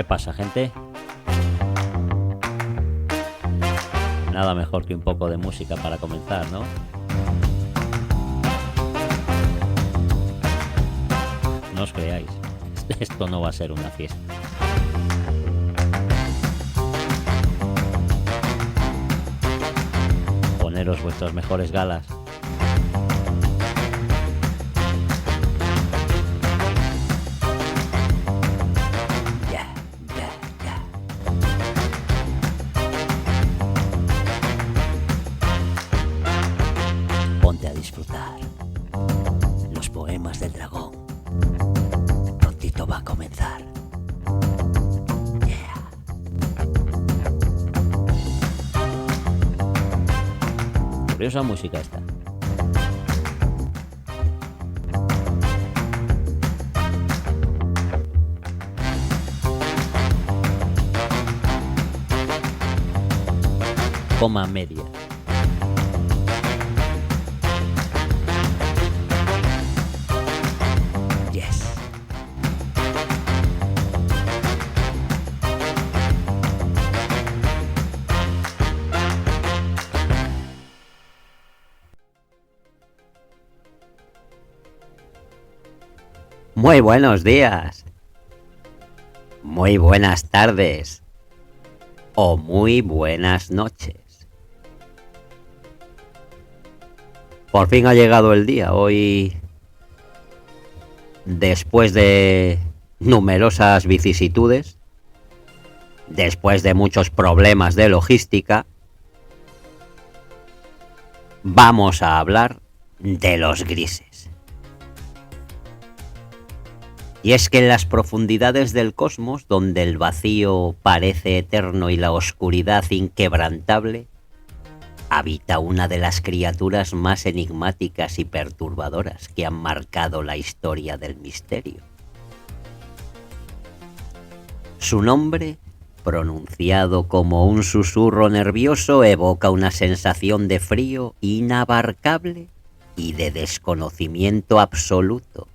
¿Qué pasa, gente? Nada mejor que un poco de música para comenzar, ¿no? No os creáis, esto no va a ser una fiesta. Poneros vuestras mejores galas. Ponte a disfrutar. Los poemas del dragón. Prontito va a comenzar. Yeah. Curiosa música esta. Coma media. Yes. Muy buenos días. Muy buenas tardes. O muy buenas noches. Por fin ha llegado el día. Hoy, después de numerosas vicisitudes, después de muchos problemas de logística, vamos a hablar de los grises. Y es que en las profundidades del cosmos, donde el vacío parece eterno y la oscuridad inquebrantable, habita una de las criaturas más enigmáticas y perturbadoras que han marcado la historia del misterio. Su nombre, pronunciado como un susurro nervioso, evoca una sensación de frío inabarcable y de desconocimiento absoluto.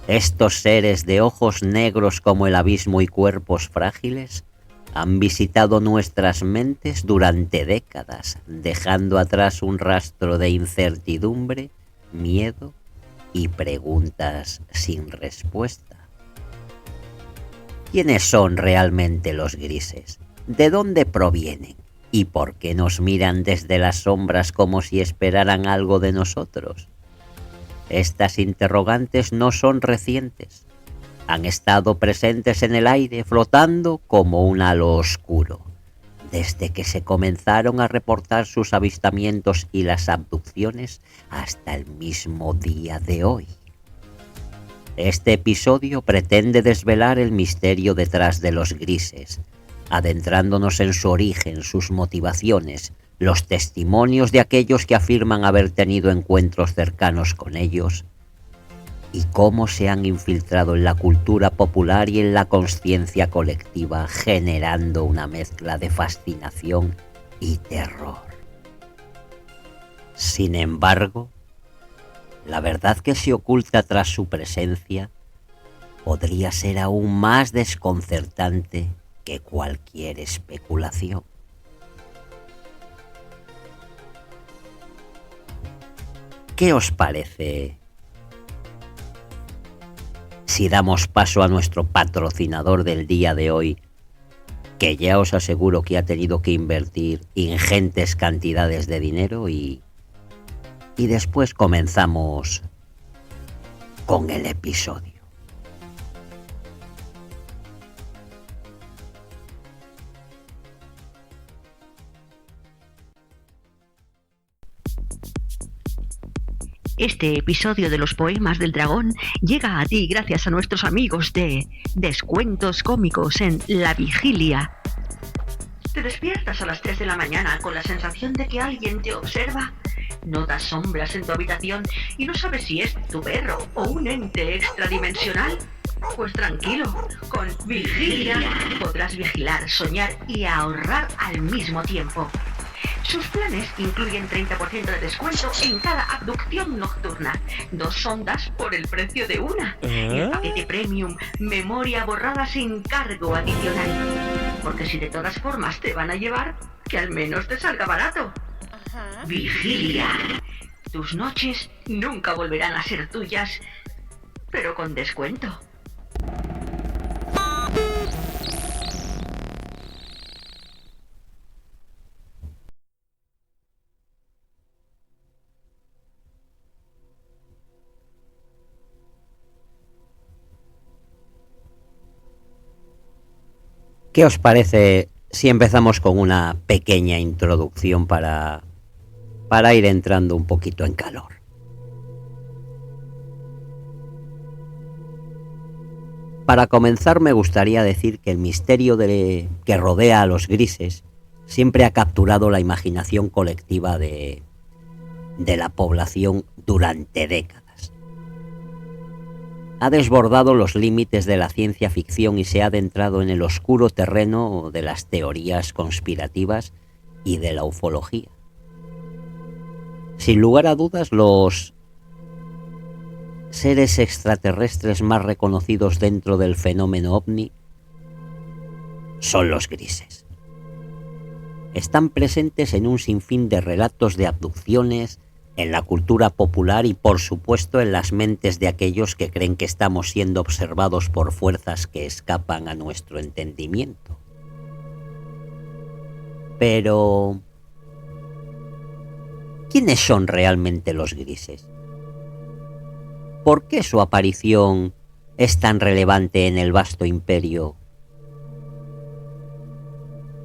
Estos seres de ojos negros como el abismo y cuerpos frágiles han visitado nuestras mentes durante décadas, dejando atrás un rastro de incertidumbre, miedo y preguntas sin respuesta. ¿Quiénes son realmente los grises? ¿De dónde provienen? ¿Y por qué nos miran desde las sombras como si esperaran algo de nosotros? Estas interrogantes no son recientes. Han estado presentes en el aire, flotando como un halo oscuro, desde que se comenzaron a reportar sus avistamientos y las abducciones hasta el mismo día de hoy. Este episodio pretende desvelar el misterio detrás de los grises, adentrándonos en su origen, sus motivaciones, los testimonios de aquellos que afirman haber tenido encuentros cercanos con ellos, y cómo se han infiltrado en la cultura popular y en la conciencia colectiva, generando una mezcla de fascinación y terror. Sin embargo, la verdad que se oculta tras su presencia podría ser aún más desconcertante que cualquier especulación. ¿Qué os parece si damos paso a nuestro patrocinador del día de hoy, que ya os aseguro que ha tenido que invertir ingentes cantidades de dinero, y después comenzamos con el episodio? Este episodio de los poemas del dragón llega a ti gracias a nuestros amigos de Descuentos Cómicos en La Vigilia. ¿Te despiertas a las 3 de la mañana con la sensación de que alguien te observa? ¿Notas sombras en tu habitación y no sabes si es tu perro o un ente extradimensional? Pues tranquilo, con Vigilia podrás vigilar, soñar y ahorrar al mismo tiempo. Sus planes incluyen 30% de descuento en cada abducción nocturna, 2 sondas por el precio de una, y el paquete premium, memoria borrada sin cargo adicional. Porque si de todas formas te van a llevar, que al menos te salga barato. Vigilia. Tus noches nunca volverán a ser tuyas, pero con descuento. ¿Qué os parece si empezamos con una pequeña introducción para ir entrando un poquito en calor? Para comenzar, me gustaría decir que el misterio que rodea a los grises siempre ha capturado la imaginación colectiva de la población durante décadas. Ha desbordado los límites de la ciencia ficción y se ha adentrado en el oscuro terreno de las teorías conspirativas y de la ufología. Sin lugar a dudas, los seres extraterrestres más reconocidos dentro del fenómeno ovni son los grises. Están presentes en un sinfín de relatos de abducciones, en la cultura popular y, por supuesto, en las mentes de aquellos que creen que estamos siendo observados por fuerzas que escapan a nuestro entendimiento. Pero ¿quiénes son realmente los grises? ¿Por qué su aparición es tan relevante en el vasto imperio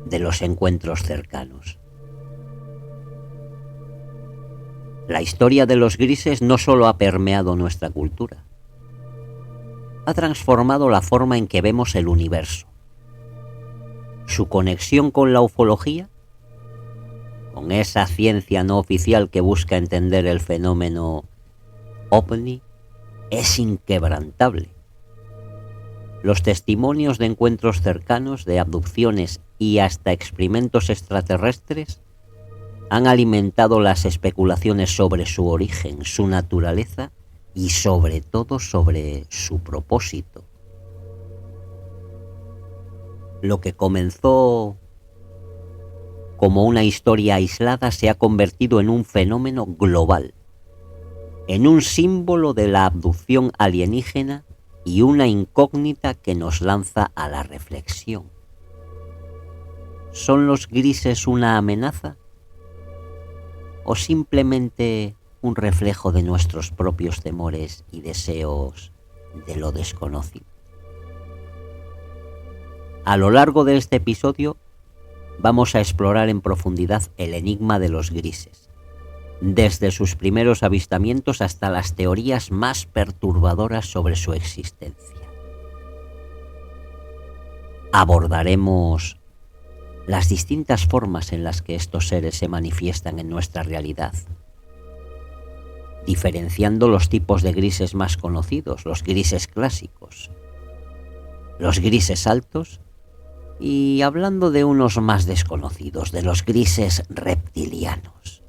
de los encuentros cercanos? La historia de los grises no solo ha permeado nuestra cultura, ha transformado la forma en que vemos el universo. Su conexión con la ufología, con esa ciencia no oficial que busca entender el fenómeno ovni, es inquebrantable. Los testimonios de encuentros cercanos, de abducciones y hasta experimentos extraterrestres han alimentado las especulaciones sobre su origen, su naturaleza y sobre todo sobre su propósito. Lo que comenzó como una historia aislada se ha convertido en un fenómeno global, en un símbolo de la abducción alienígena y una incógnita que nos lanza a la reflexión. ¿Son los grises una amenaza? ¿O simplemente un reflejo de nuestros propios temores y deseos de lo desconocido? A lo largo de este episodio vamos a explorar en profundidad el enigma de los grises, desde sus primeros avistamientos hasta las teorías más perturbadoras sobre su existencia. Abordaremos las distintas formas en las que estos seres se manifiestan en nuestra realidad, diferenciando los tipos de grises más conocidos, los grises clásicos, los grises altos, y hablando de unos más desconocidos, de los grises reptilianos.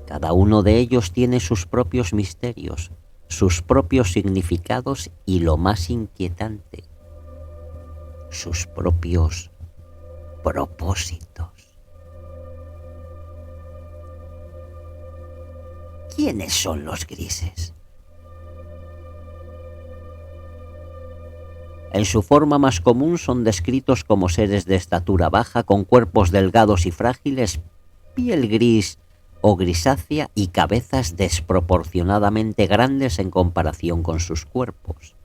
Cada uno de ellos tiene sus propios misterios, sus propios significados y, lo más inquietante, sus propios propósitos. ¿Quiénes son los grises? En su forma más común son descritos como seres de estatura baja, con cuerpos delgados y frágiles, piel gris o grisácea y cabezas desproporcionadamente grandes en comparación con sus cuerpos.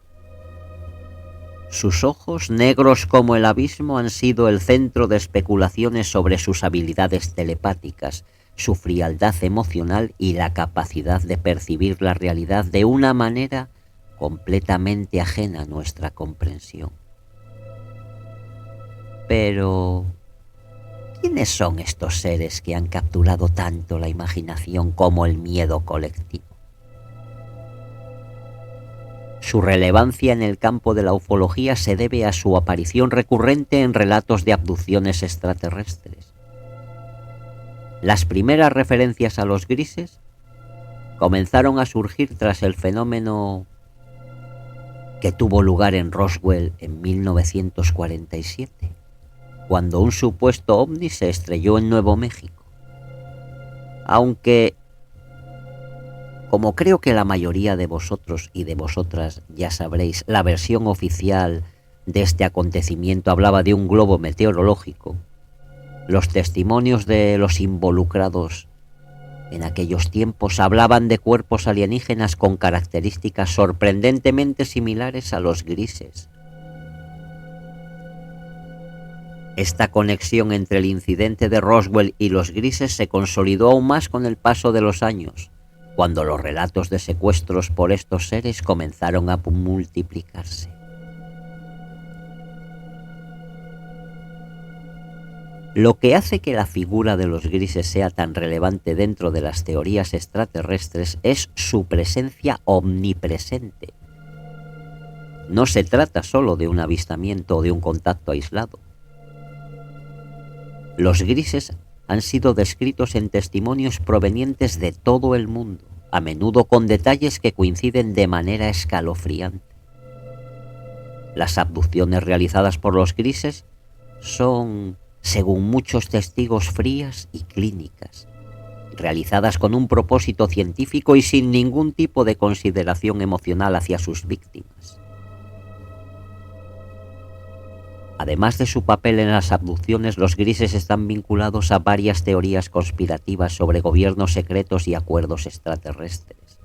Sus ojos, negros como el abismo, han sido el centro de especulaciones sobre sus habilidades telepáticas, su frialdad emocional y la capacidad de percibir la realidad de una manera completamente ajena a nuestra comprensión. Pero ¿quiénes son estos seres que han capturado tanto la imaginación como el miedo colectivo? Su relevancia en el campo de la ufología se debe a su aparición recurrente en relatos de abducciones extraterrestres. Las primeras referencias a los grises comenzaron a surgir tras el fenómeno que tuvo lugar en Roswell en 1947, cuando un supuesto ovni se estrelló en Nuevo México. Aunque, como creo que la mayoría de vosotros y de vosotras ya sabréis, la versión oficial de este acontecimiento hablaba de un globo meteorológico, los testimonios de los involucrados en aquellos tiempos hablaban de cuerpos alienígenas con características sorprendentemente similares a los grises. Esta conexión entre el incidente de Roswell y los grises se consolidó aún más con el paso de los años, cuando los relatos de secuestros por estos seres comenzaron a multiplicarse. Lo que hace que la figura de los grises sea tan relevante dentro de las teorías extraterrestres es su presencia omnipresente. No se trata solo de un avistamiento o de un contacto aislado. Los grises han sido descritos en testimonios provenientes de todo el mundo, a menudo con detalles que coinciden de manera escalofriante. Las abducciones realizadas por los grises son, según muchos testigos, frías y clínicas, realizadas con un propósito científico y sin ningún tipo de consideración emocional hacia sus víctimas. Además de su papel en las abducciones, los grises están vinculados a varias teorías conspirativas sobre gobiernos secretos y acuerdos extraterrestres.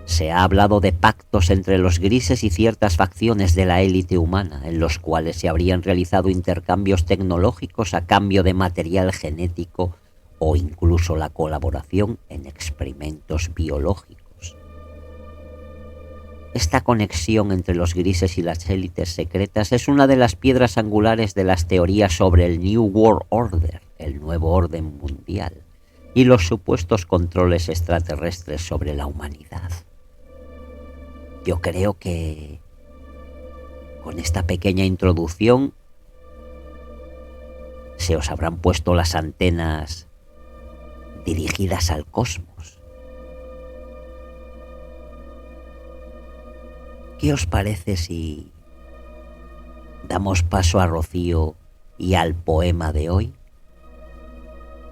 Se ha hablado de pactos entre los grises y ciertas facciones de la élite humana, en los cuales se habrían realizado intercambios tecnológicos a cambio de material genético o incluso la colaboración en experimentos biológicos. Esta conexión entre los grises y las élites secretas es una de las piedras angulares de las teorías sobre el New World Order, el nuevo orden mundial, y los supuestos controles extraterrestres sobre la humanidad. Yo creo que con esta pequeña introducción se os habrán puesto las antenas dirigidas al cosmos. ¿Qué os parece si damos paso a Rocío y al poema de hoy?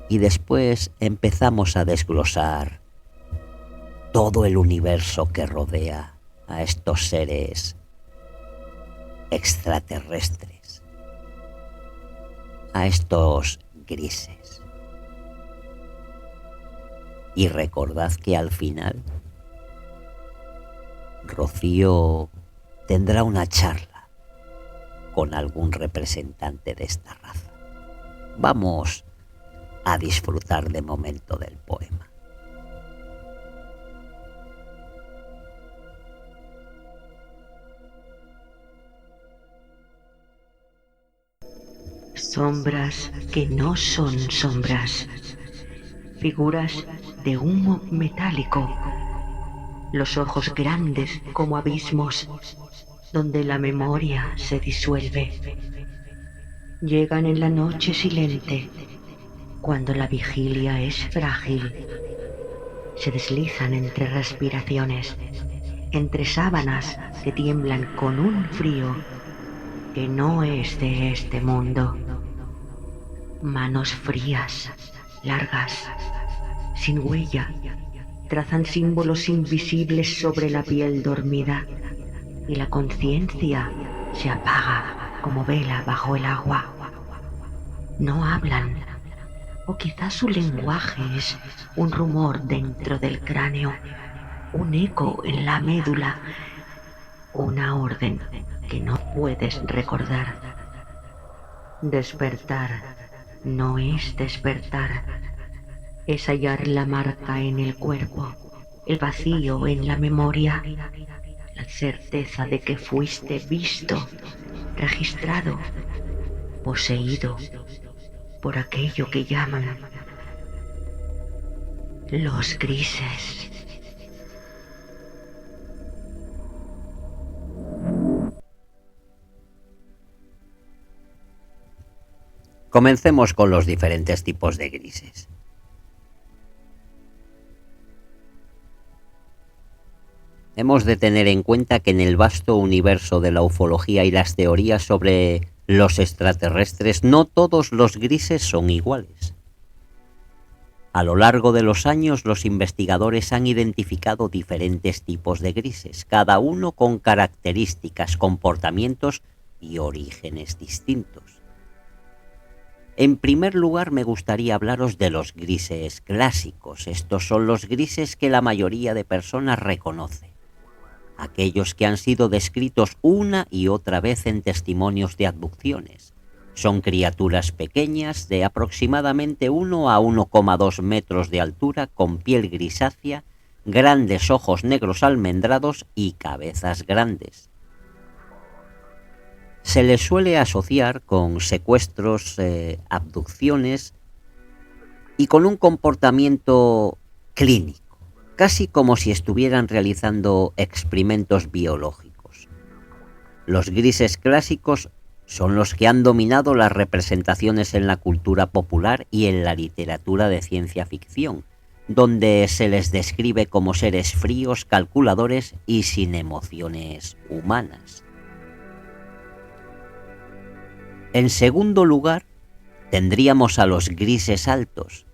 Y después empezamos a desglosar todo el universo que rodea a estos seres extraterrestres, a estos grises. Y recordad que al final Rocío tendrá una charla con algún representante de esta raza. Vamos a disfrutar de momento del poema. Sombras que no son sombras. Figuras de humo metálico. Los ojos grandes como abismos, donde la memoria se disuelve. Llegan en la noche silente, cuando la vigilia es frágil. Se deslizan entre respiraciones, entre sábanas que tiemblan con un frío que no es de este mundo. Manos frías, largas, sin huella, trazan símbolos invisibles sobre la piel dormida, y la conciencia se apaga como vela bajo el agua. No hablan, o quizás su lenguaje es un rumor dentro del cráneo, un eco en la médula, una orden que no puedes recordar. Despertar no es despertar. Es hallar la marca en el cuerpo, el vacío en la memoria, la certeza de que fuiste visto, registrado, poseído por aquello que llaman los grises. Comencemos con los diferentes tipos de grises. Hemos de tener en cuenta que en el vasto universo de la ufología y las teorías sobre los extraterrestres, no todos los grises son iguales. A lo largo de los años, los investigadores han identificado diferentes tipos de grises, cada uno con características, comportamientos y orígenes distintos. En primer lugar, me gustaría hablaros de los grises clásicos. Estos son los grises que la mayoría de personas reconoce. Aquellos que han sido descritos una y otra vez en testimonios de abducciones. Son criaturas pequeñas de aproximadamente 1 a 1,2 metros de altura, con piel grisácea, grandes ojos negros almendrados y cabezas grandes. Se les suele asociar con secuestros, abducciones y con un comportamiento clínico, casi como si estuvieran realizando experimentos biológicos. Los grises clásicos son los que han dominado las representaciones en la cultura popular y en la literatura de ciencia ficción, donde se les describe como seres fríos, calculadores y sin emociones humanas. En segundo lugar, tendríamos a los grises altos.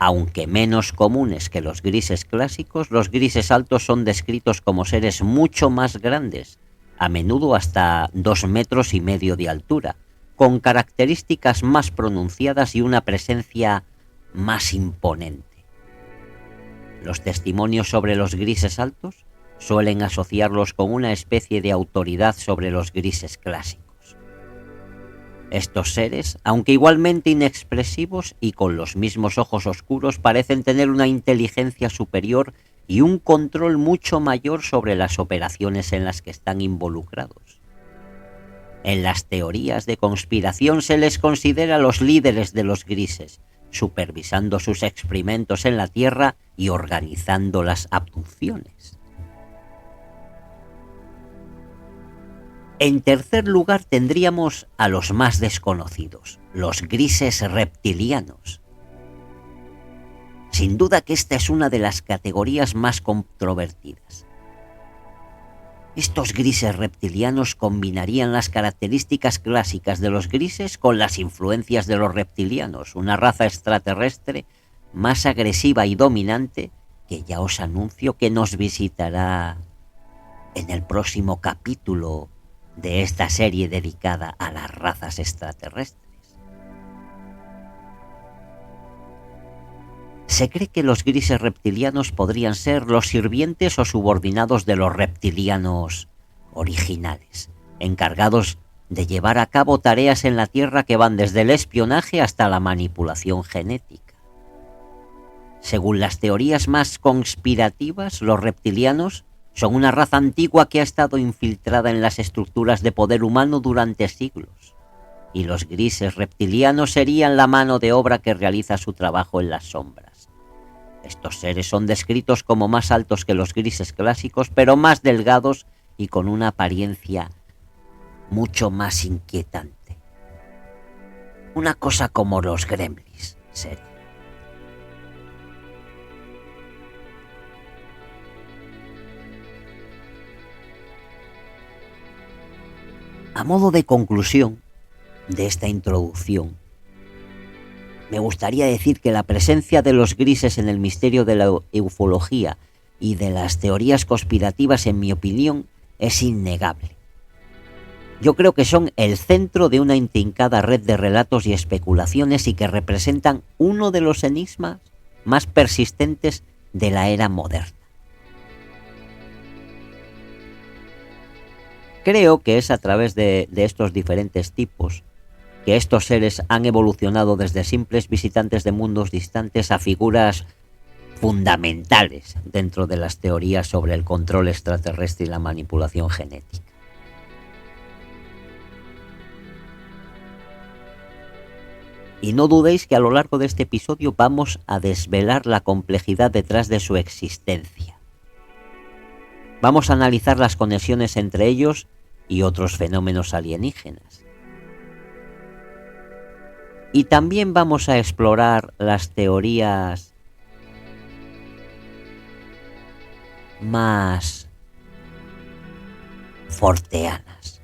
Aunque menos comunes que los grises clásicos, los grises altos son descritos como seres mucho más grandes, a menudo hasta 2,5 metros de altura, con características más pronunciadas y una presencia más imponente. Los testimonios sobre los grises altos suelen asociarlos con una especie de autoridad sobre los grises clásicos. Estos seres, aunque igualmente inexpresivos y con los mismos ojos oscuros, parecen tener una inteligencia superior y un control mucho mayor sobre las operaciones en las que están involucrados. En las teorías de conspiración se les considera los líderes de los grises, supervisando sus experimentos en la Tierra y organizando las abducciones. En tercer lugar tendríamos a los más desconocidos, los grises reptilianos. Sin duda que esta es una de las categorías más controvertidas. Estos grises reptilianos combinarían las características clásicas de los grises con las influencias de los reptilianos, una raza extraterrestre más agresiva y dominante que ya os anuncio que nos visitará en el próximo capítulo de esta serie dedicada a las razas extraterrestres. Se cree que los grises reptilianos podrían ser los sirvientes o subordinados de los reptilianos originales, encargados de llevar a cabo tareas en la Tierra que van desde el espionaje hasta la manipulación genética. Según las teorías más conspirativas, los reptilianos son una raza antigua que ha estado infiltrada en las estructuras de poder humano durante siglos, y los grises reptilianos serían la mano de obra que realiza su trabajo en las sombras. Estos seres son descritos como más altos que los grises clásicos, pero más delgados y con una apariencia mucho más inquietante. Una cosa como los gremlins, sería. A modo de conclusión de esta introducción, me gustaría decir que la presencia de los grises en el misterio de la ufología y de las teorías conspirativas, en mi opinión, es innegable. Yo creo que son el centro de una intrincada red de relatos y especulaciones y que representan uno de los enigmas más persistentes de la era moderna. Creo que es a través de estos diferentes tipos que estos seres han evolucionado desde simples visitantes de mundos distantes a figuras fundamentales dentro de las teorías sobre el control extraterrestre y la manipulación genética. Y no dudéis que a lo largo de este episodio vamos a desvelar la complejidad detrás de su existencia. Vamos a analizar las conexiones entre ellos y otros fenómenos alienígenas. Y también vamos a explorar las teorías más forteanas.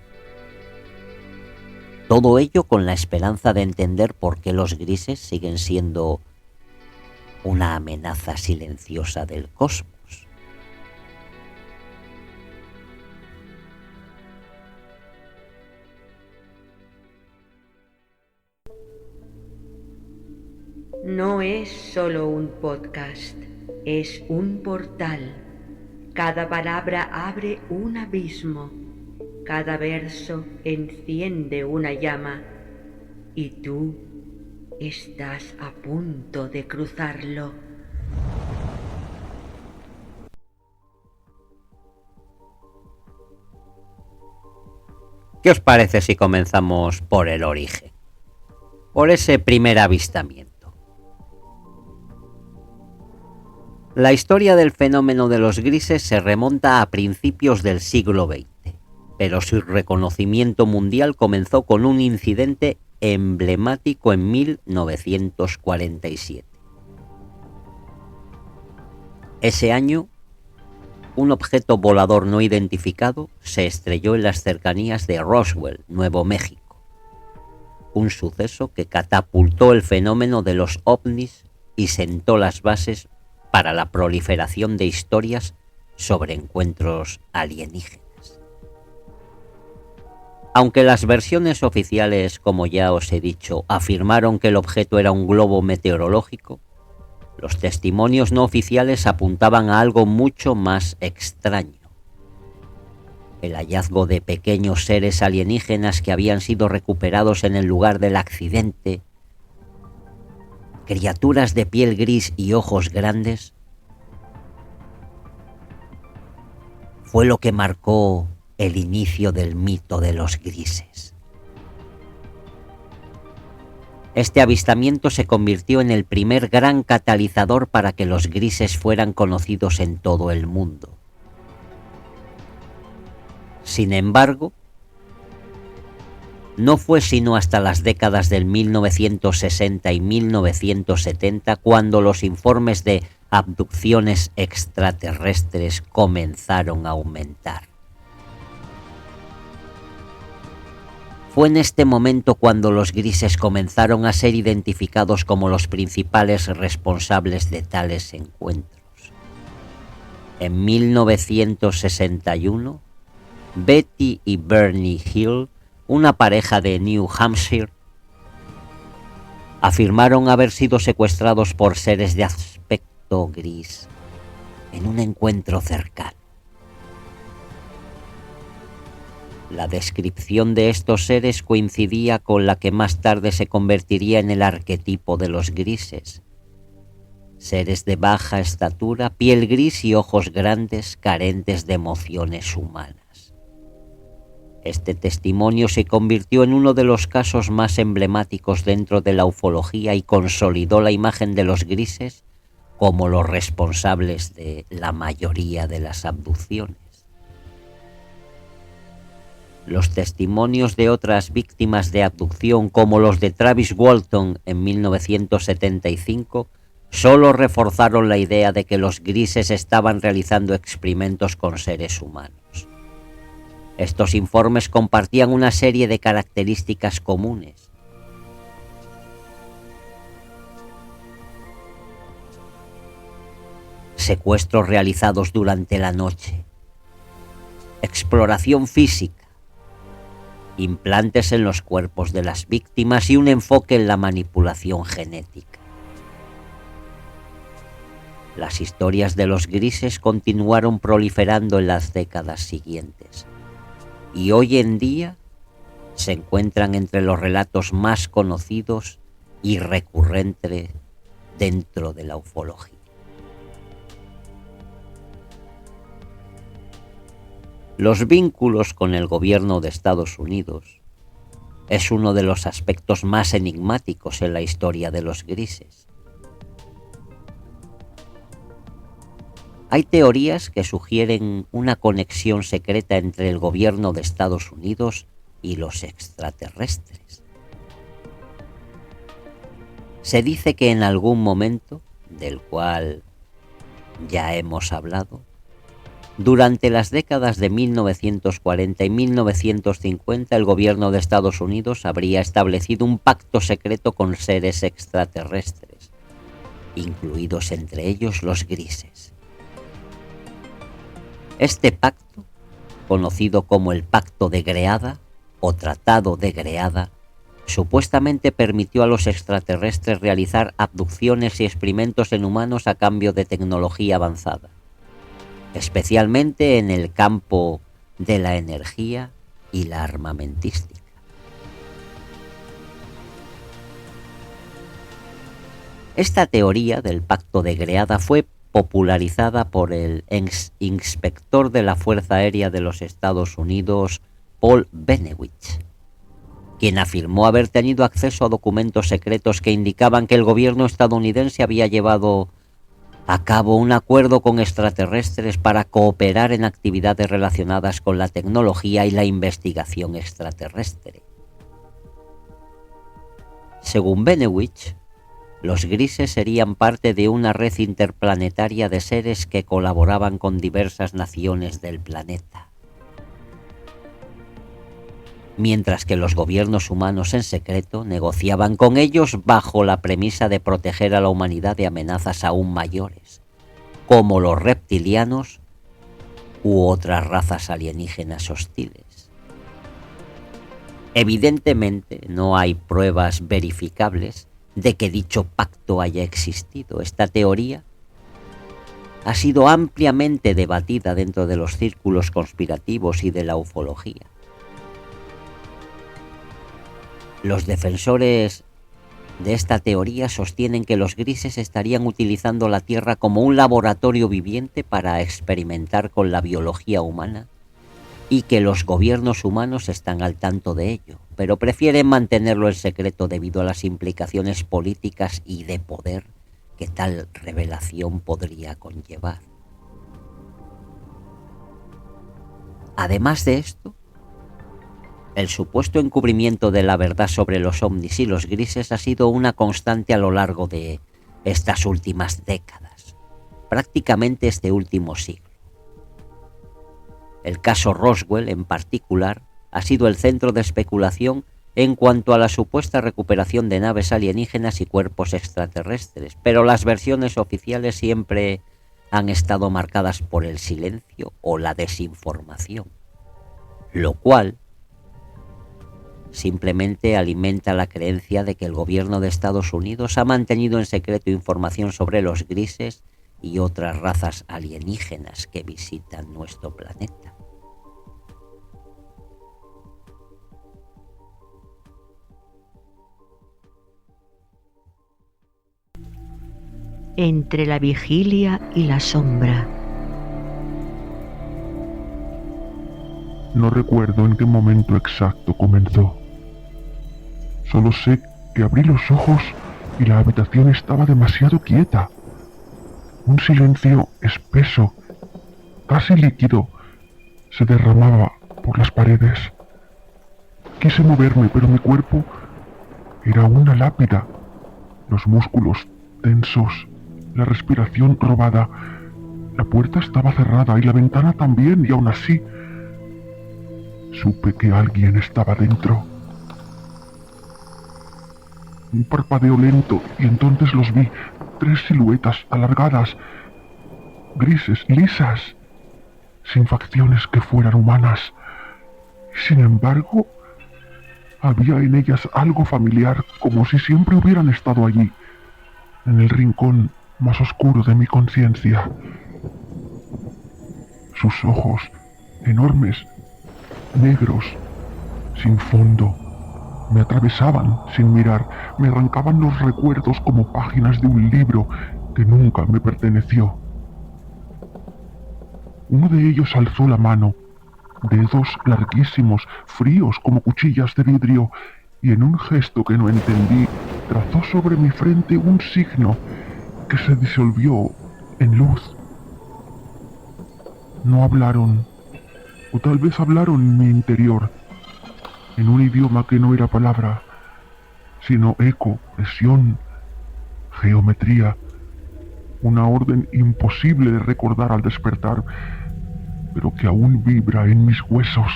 Todo ello con la esperanza de entender por qué los grises siguen siendo una amenaza silenciosa del cosmos. No es solo un podcast, es un portal. Cada palabra abre un abismo, cada verso enciende una llama y tú estás a punto de cruzarlo. ¿Qué os parece si comenzamos por el origen? Por ese primer avistamiento. La historia del fenómeno de los grises se remonta a principios del siglo XX, pero su reconocimiento mundial comenzó con un incidente emblemático en 1947. Ese año, un objeto volador no identificado se estrelló en las cercanías de Roswell, Nuevo México. Un suceso que catapultó el fenómeno de los ovnis y sentó las bases para la proliferación de historias sobre encuentros alienígenas. Aunque las versiones oficiales, como ya os he dicho, afirmaron que el objeto era un globo meteorológico, los testimonios no oficiales apuntaban a algo mucho más extraño. El hallazgo de pequeños seres alienígenas que habían sido recuperados en el lugar del accidente, criaturas de piel gris y ojos grandes, fue lo que marcó el inicio del mito de los grises. Este avistamiento se convirtió en el primer gran catalizador para que los grises fueran conocidos en todo el mundo. Sin embargo, no fue sino hasta las décadas del 1960 y 1970 cuando los informes de abducciones extraterrestres comenzaron a aumentar. Fue en este momento cuando los grises comenzaron a ser identificados como los principales responsables de tales encuentros. En 1961, Betty y Bernie Hill, una pareja de New Hampshire, afirmaron haber sido secuestrados por seres de aspecto gris en un encuentro cercano. La descripción de estos seres coincidía con la que más tarde se convertiría en el arquetipo de los grises. Seres de baja estatura, piel gris y ojos grandes, carentes de emociones humanas. Este testimonio se convirtió en uno de los casos más emblemáticos dentro de la ufología y consolidó la imagen de los grises como los responsables de la mayoría de las abducciones. Los testimonios de otras víctimas de abducción, como los de Travis Walton en 1975, solo reforzaron la idea de que los grises estaban realizando experimentos con seres humanos. Estos informes compartían una serie de características comunes. Secuestros realizados durante la noche, exploración física, implantes en los cuerpos de las víctimas y un enfoque en la manipulación genética. Las historias de los grises continuaron proliferando en las décadas siguientes y hoy en día se encuentran entre los relatos más conocidos y recurrentes dentro de la ufología. Los vínculos con el gobierno de Estados Unidos es uno de los aspectos más enigmáticos en la historia de los grises. Hay teorías que sugieren una conexión secreta entre el gobierno de Estados Unidos y los extraterrestres. Se dice que en algún momento, del cual ya hemos hablado, durante las décadas de 1940 y 1950, el gobierno de Estados Unidos habría establecido un pacto secreto con seres extraterrestres, incluidos entre ellos los grises. Este pacto, conocido como el Pacto de Greada o Tratado de Greada, supuestamente permitió a los extraterrestres realizar abducciones y experimentos en humanos a cambio de tecnología avanzada, especialmente en el campo de la energía y la armamentística. Esta teoría del Pacto de Greada fue popularizada por el ex inspector de la Fuerza Aérea de los Estados Unidos, Paul Bennewitz, quien afirmó haber tenido acceso a documentos secretos que indicaban que el gobierno estadounidense había llevado a cabo un acuerdo con extraterrestres para cooperar en actividades relacionadas con la tecnología y la investigación extraterrestre. Según Bennewitz, los grises serían parte de una red interplanetaria de seres que colaboraban con diversas naciones del planeta, mientras que los gobiernos humanos en secreto negociaban con ellos bajo la premisa de proteger a la humanidad de amenazas aún mayores, como los reptilianos u otras razas alienígenas hostiles. Evidentemente, no hay pruebas verificables de que dicho pacto haya existido. Esta teoría ha sido ampliamente debatida dentro de los círculos conspirativos y de la ufología. Los defensores de esta teoría sostienen que los grises estarían utilizando la Tierra como un laboratorio viviente para experimentar con la biología humana y que los gobiernos humanos están al tanto de ello, pero prefieren mantenerlo en secreto debido a las implicaciones políticas y de poder que tal revelación podría conllevar. Además de esto, el supuesto encubrimiento de la verdad sobre los ovnis y los grises ha sido una constante a lo largo de estas últimas décadas, prácticamente este último siglo. El caso Roswell, en particular, ha sido el centro de especulación en cuanto a la supuesta recuperación de naves alienígenas y cuerpos extraterrestres, pero las versiones oficiales siempre han estado marcadas por el silencio o la desinformación, lo cual simplemente alimenta la creencia de que el gobierno de Estados Unidos ha mantenido en secreto información sobre los grises y otras razas alienígenas que visitan nuestro planeta. Entre la vigilia y la sombra. No recuerdo en qué momento exacto comenzó. Solo sé que abrí los ojos y la habitación estaba demasiado quieta. Un silencio espeso, casi líquido, se derramaba por las paredes. Quise moverme, pero mi cuerpo era una lápida. Los músculos tensos, la respiración robada. La puerta estaba cerrada y la ventana también, y aún así supe que alguien estaba dentro. Un parpadeo lento y entonces los vi, 3 siluetas alargadas, grises, lisas, sin facciones que fueran humanas. Sin embargo, había en ellas algo familiar, como si siempre hubieran estado allí, en el rincón más oscuro de mi conciencia. Sus ojos, enormes, negros, sin fondo, me atravesaban sin mirar, me arrancaban los recuerdos como páginas de un libro que nunca me perteneció. Uno de ellos alzó la mano, dedos larguísimos, fríos como cuchillas de vidrio, y en un gesto que no entendí, trazó sobre mi frente un signo que se disolvió en luz. No hablaron, o tal vez hablaron en mi interior, en un idioma que no era palabra, sino eco, presión, geometría, una orden imposible de recordar al despertar, pero que aún vibra en mis huesos.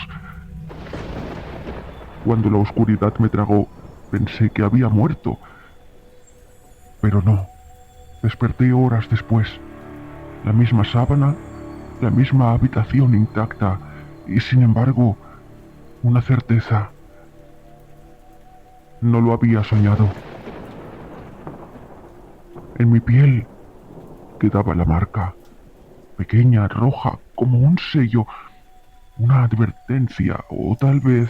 Cuando la oscuridad me tragó, pensé que había muerto, pero no. Desperté horas después. La misma sábana, la misma habitación intacta y, sin embargo, una certeza. No lo había soñado. En mi piel quedaba la marca, pequeña, roja, como un sello, una advertencia o tal vez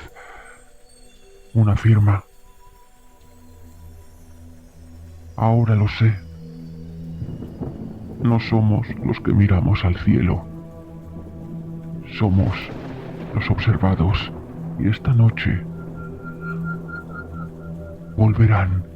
una firma. Ahora lo sé. No somos los que miramos al cielo. Somos los observados. Y esta noche volverán.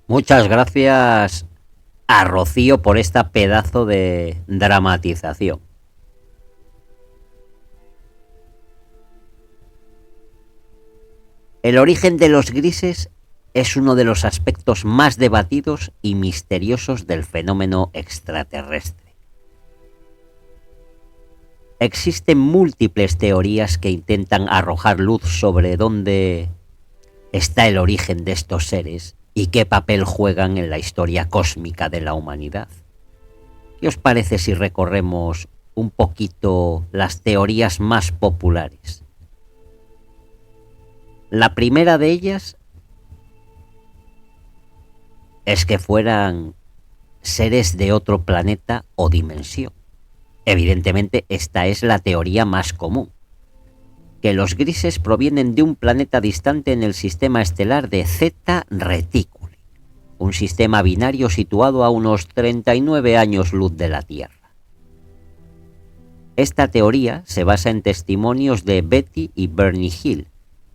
Muchas gracias a Rocío por esta pedazo de dramatización. El origen de los grises es uno de los aspectos más debatidos y misteriosos del fenómeno extraterrestre. Existen múltiples teorías que intentan arrojar luz sobre dónde está el origen de estos seres y qué papel juegan en la historia cósmica de la humanidad. ¿Qué os parece si recorremos un poquito las teorías más populares? La primera de ellas es que fueran seres de otro planeta o dimensión. Evidentemente, esta es la teoría más común, que los grises provienen de un planeta distante en el sistema estelar de Zeta Reticuli, un sistema binario situado a unos 39 años luz de la Tierra. Esta teoría se basa en testimonios de Betty y Bernie Hill,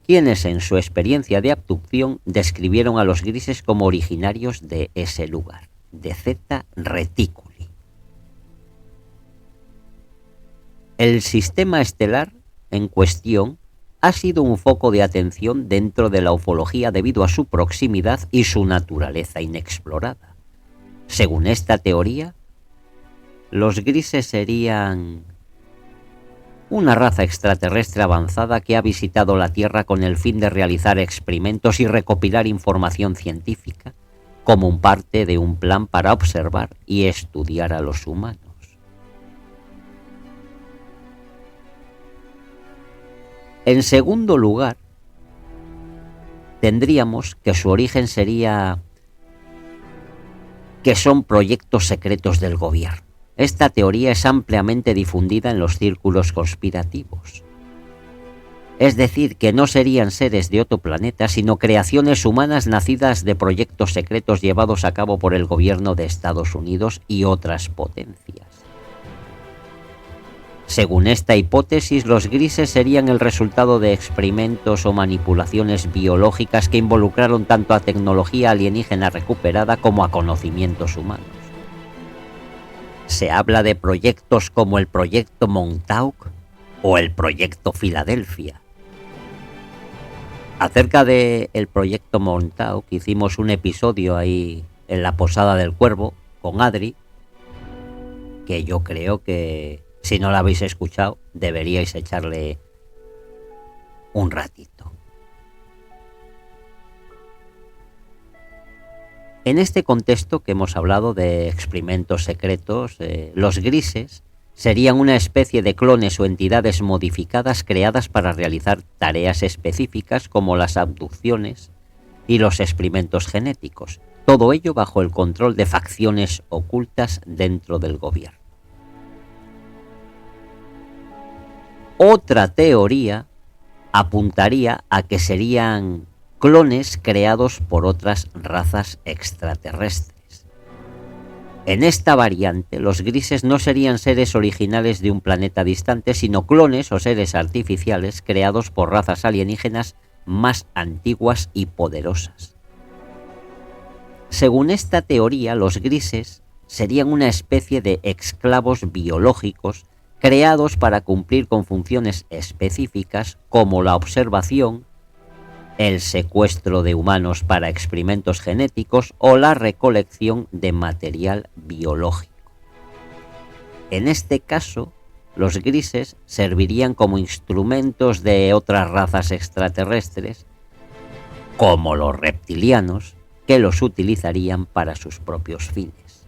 quienes en su experiencia de abducción describieron a los grises como originarios de ese lugar, de Zeta Reticuli. El sistema estelar en cuestión ha sido un foco de atención dentro de la ufología debido a su proximidad y su naturaleza inexplorada. Según esta teoría, los grises serían una raza extraterrestre avanzada que ha visitado la Tierra con el fin de realizar experimentos y recopilar información científica como parte de un plan para observar y estudiar a los humanos. En segundo lugar, tendríamos que su origen sería que son proyectos secretos del gobierno. Esta teoría es ampliamente difundida en los círculos conspirativos. Es decir, que no serían seres de otro planeta, sino creaciones humanas nacidas de proyectos secretos llevados a cabo por el gobierno de Estados Unidos y otras potencias. Según esta hipótesis, los grises serían el resultado de experimentos o manipulaciones biológicas que involucraron tanto a tecnología alienígena recuperada como a conocimientos humanos. Se habla de proyectos como el Proyecto Montauk o el Proyecto Filadelfia. Acerca del Proyecto Montauk hicimos un episodio ahí en la Posada del Cuervo con Adri, que yo creo que si no lo habéis escuchado deberíais echarle un ratito. En este contexto que hemos hablado de experimentos secretos, los grises serían una especie de clones o entidades modificadas creadas para realizar tareas específicas como las abducciones y los experimentos genéticos. Todo ello bajo el control de facciones ocultas dentro del gobierno. Otra teoría apuntaría a que serían clones creados por otras razas extraterrestres. En esta variante, los grises no serían seres originales de un planeta distante, sino clones o seres artificiales creados por razas alienígenas más antiguas y poderosas. Según esta teoría, los grises serían una especie de esclavos biológicos creados para cumplir con funciones específicas como la observación, el secuestro de humanos para experimentos genéticos o la recolección de material biológico. En este caso, los grises servirían como instrumentos de otras razas extraterrestres, como los reptilianos, que los utilizarían para sus propios fines.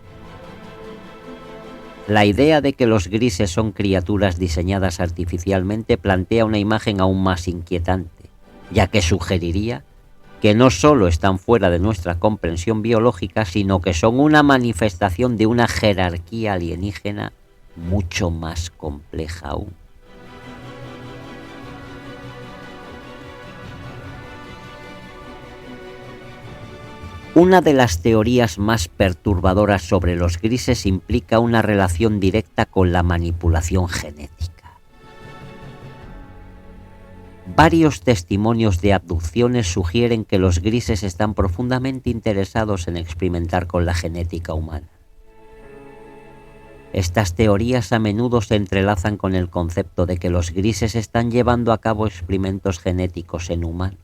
La idea de que los grises son criaturas diseñadas artificialmente plantea una imagen aún más inquietante, ya que sugeriría que no solo están fuera de nuestra comprensión biológica, sino que son una manifestación de una jerarquía alienígena mucho más compleja aún. Una de las teorías más perturbadoras sobre los grises implica una relación directa con la manipulación genética. Varios testimonios de abducciones sugieren que los grises están profundamente interesados en experimentar con la genética humana. Estas teorías a menudo se entrelazan con el concepto de que los grises están llevando a cabo experimentos genéticos en humanos,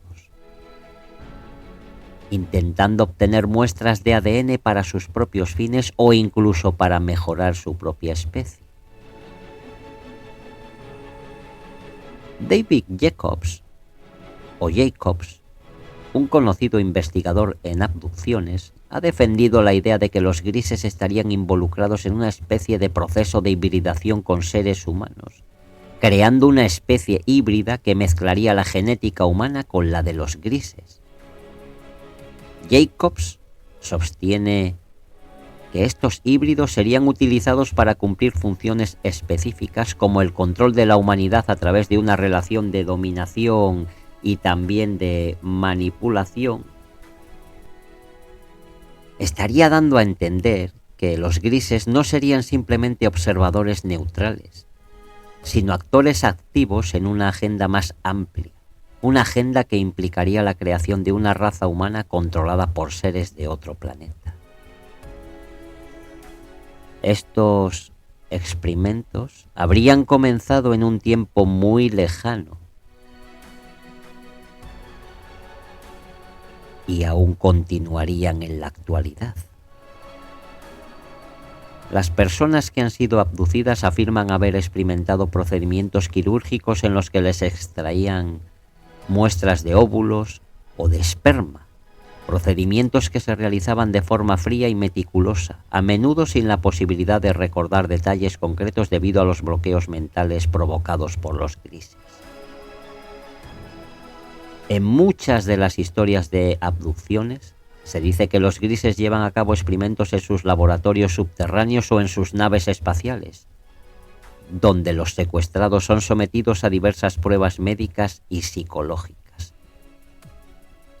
intentando obtener muestras de ADN para sus propios fines o incluso para mejorar su propia especie. David Jacobs, un conocido investigador en abducciones, ha defendido la idea de que los grises estarían involucrados en una especie de proceso de hibridación con seres humanos, creando una especie híbrida que mezclaría la genética humana con la de los grises. Jacobs sostiene que estos híbridos serían utilizados para cumplir funciones específicas como el control de la humanidad a través de una relación de dominación y también de manipulación. Estaría dando a entender que los grises no serían simplemente observadores neutrales, sino actores activos en una agenda más amplia, una agenda que implicaría la creación de una raza humana controlada por seres de otro planeta. Estos experimentos habrían comenzado en un tiempo muy lejano y aún continuarían en la actualidad. Las personas que han sido abducidas afirman haber experimentado procedimientos quirúrgicos en los que les extraían muestras de óvulos o de esperma, procedimientos que se realizaban de forma fría y meticulosa, a menudo sin la posibilidad de recordar detalles concretos debido a los bloqueos mentales provocados por los grises. En muchas de las historias de abducciones se dice que los grises llevan a cabo experimentos en sus laboratorios subterráneos o en sus naves espaciales, donde los secuestrados son sometidos a diversas pruebas médicas y psicológicas.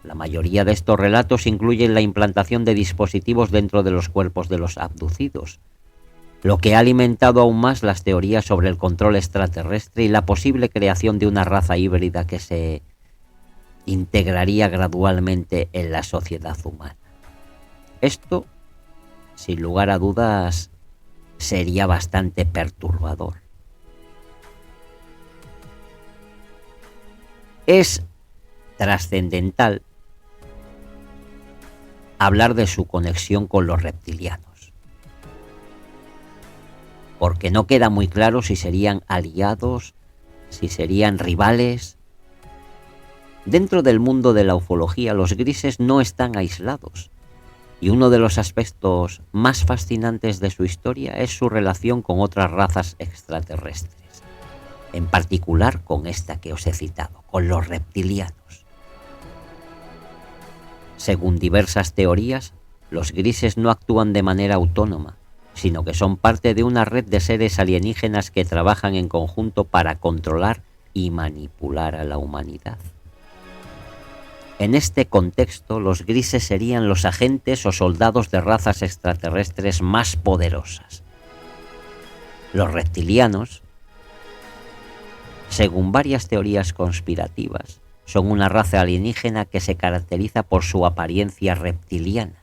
La mayoría de estos relatos incluyen la implantación de dispositivos dentro de los cuerpos de los abducidos, lo que ha alimentado aún más las teorías sobre el control extraterrestre y la posible creación de una raza híbrida que se integraría gradualmente en la sociedad humana. Esto, sin lugar a dudas, sería bastante perturbador. Es trascendental hablar de su conexión con los reptilianos, porque no queda muy claro si serían aliados, si serían rivales. Dentro del mundo de la ufología, los grises no están aislados, y uno de los aspectos más fascinantes de su historia es su relación con otras razas extraterrestres, en particular con esta que os he citado, con los reptilianos. Según diversas teorías, los grises no actúan de manera autónoma, sino que son parte de una red de seres alienígenas que trabajan en conjunto para controlar y manipular a la humanidad. En este contexto, los grises serían los agentes o soldados de razas extraterrestres más poderosas. Los reptilianos, según varias teorías conspirativas, son una raza alienígena que se caracteriza por su apariencia reptiliana,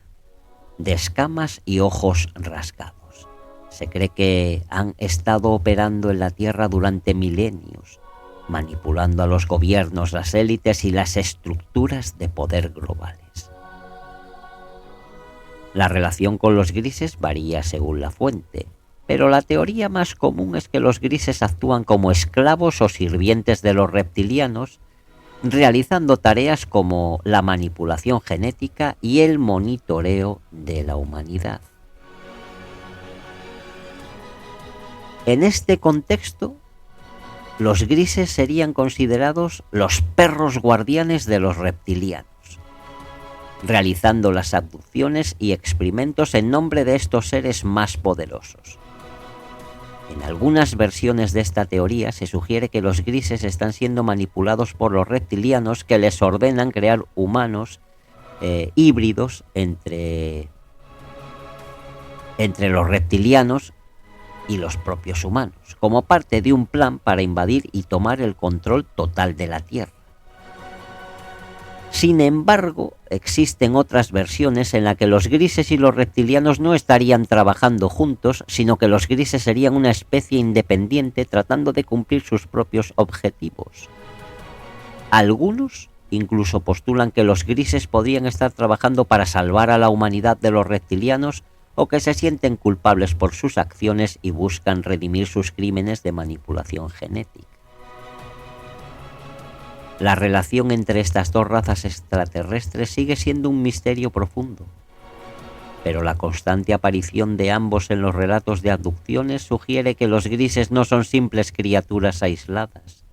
de escamas y ojos rasgados. Se cree que han estado operando en la Tierra durante milenios, manipulando a los gobiernos, las élites y las estructuras de poder globales. La relación con los grises varía según la fuente, pero la teoría más común es que los grises actúan como esclavos o sirvientes de los reptilianos, realizando tareas como la manipulación genética y el monitoreo de la humanidad. En este contexto, los grises serían considerados los perros guardianes de los reptilianos, realizando las abducciones y experimentos en nombre de estos seres más poderosos. En algunas versiones de esta teoría se sugiere que los grises están siendo manipulados por los reptilianos, que les ordenan crear humanos híbridos entre los reptilianos y los propios humanos, como parte de un plan para invadir y tomar el control total de la Tierra. Sin embargo, existen otras versiones en las que los grises y los reptilianos no estarían trabajando juntos, sino que los grises serían una especie independiente tratando de cumplir sus propios objetivos. Algunos incluso postulan que los grises podrían estar trabajando para salvar a la humanidad de los reptilianos, o que se sienten culpables por sus acciones y buscan redimir sus crímenes de manipulación genética. La relación entre estas dos razas extraterrestres sigue siendo un misterio profundo, pero la constante aparición de ambos en los relatos de abducciones sugiere que los grises no son simples criaturas aisladas,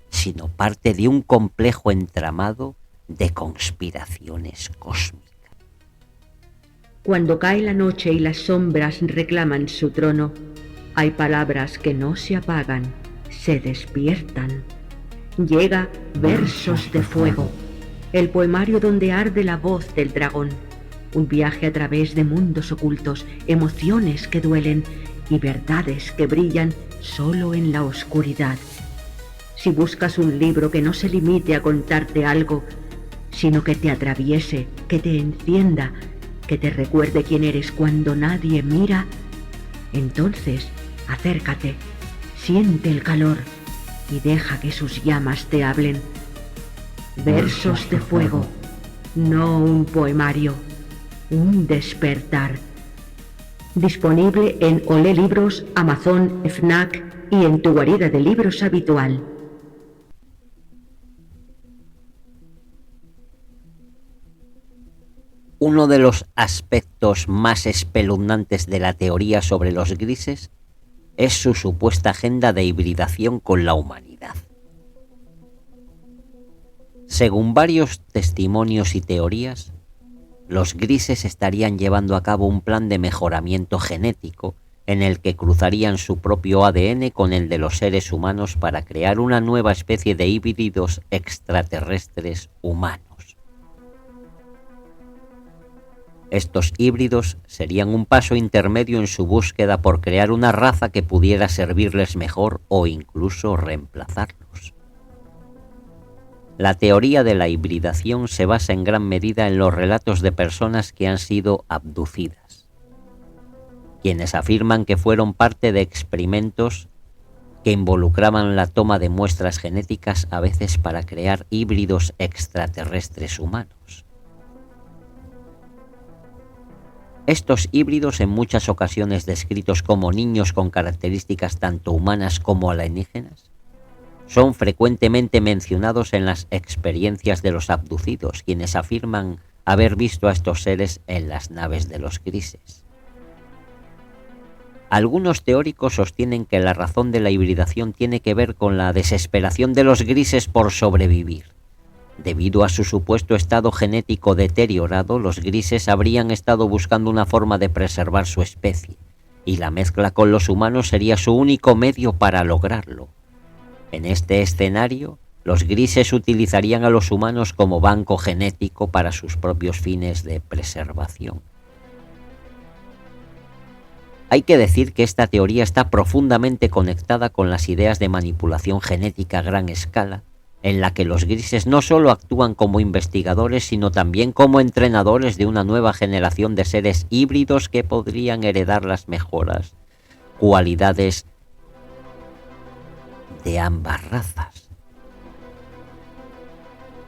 sino parte de un complejo entramado de conspiraciones cósmicas. Cuando cae la noche y las sombras reclaman su trono, hay palabras que no se apagan, se despiertan. Llega Versos de Fuego, el poemario donde arde la voz del dragón. Un viaje a través de mundos ocultos, emociones que duelen y verdades que brillan solo en la oscuridad. Si buscas un libro que no se limite a contarte algo, sino que te atraviese, que te encienda, que te recuerde quién eres cuando nadie mira, entonces acércate, siente el calor y deja que sus llamas te hablen. Versos de Fuego, no un poemario, un despertar. Disponible en Olé Libros, Amazon, Fnac y en tu guarida de libros habitual. Uno de los aspectos más espeluznantes de la teoría sobre los grises es su supuesta agenda de hibridación con la humanidad. Según varios testimonios y teorías, los grises estarían llevando a cabo un plan de mejoramiento genético en el que cruzarían su propio ADN con el de los seres humanos para crear una nueva especie de híbridos extraterrestres humanos. Estos híbridos serían un paso intermedio en su búsqueda por crear una raza que pudiera servirles mejor o incluso reemplazarlos. La teoría de la hibridación se basa en gran medida en los relatos de personas que han sido abducidas, quienes afirman que fueron parte de experimentos que involucraban la toma de muestras genéticas, a veces para crear híbridos extraterrestres humanos. Estos híbridos, en muchas ocasiones descritos como niños con características tanto humanas como alienígenas, son frecuentemente mencionados en las experiencias de los abducidos, quienes afirman haber visto a estos seres en las naves de los grises. Algunos teóricos sostienen que la razón de la hibridación tiene que ver con la desesperación de los grises por sobrevivir. Debido a su supuesto estado genético deteriorado, los grises habrían estado buscando una forma de preservar su especie, y la mezcla con los humanos sería su único medio para lograrlo. En este escenario, los grises utilizarían a los humanos como banco genético para sus propios fines de preservación. Hay que decir que esta teoría está profundamente conectada con las ideas de manipulación genética a gran escala, en la que los grises no solo actúan como investigadores, sino también como entrenadores de una nueva generación de seres híbridos que podrían heredar las mejoras cualidades de ambas razas.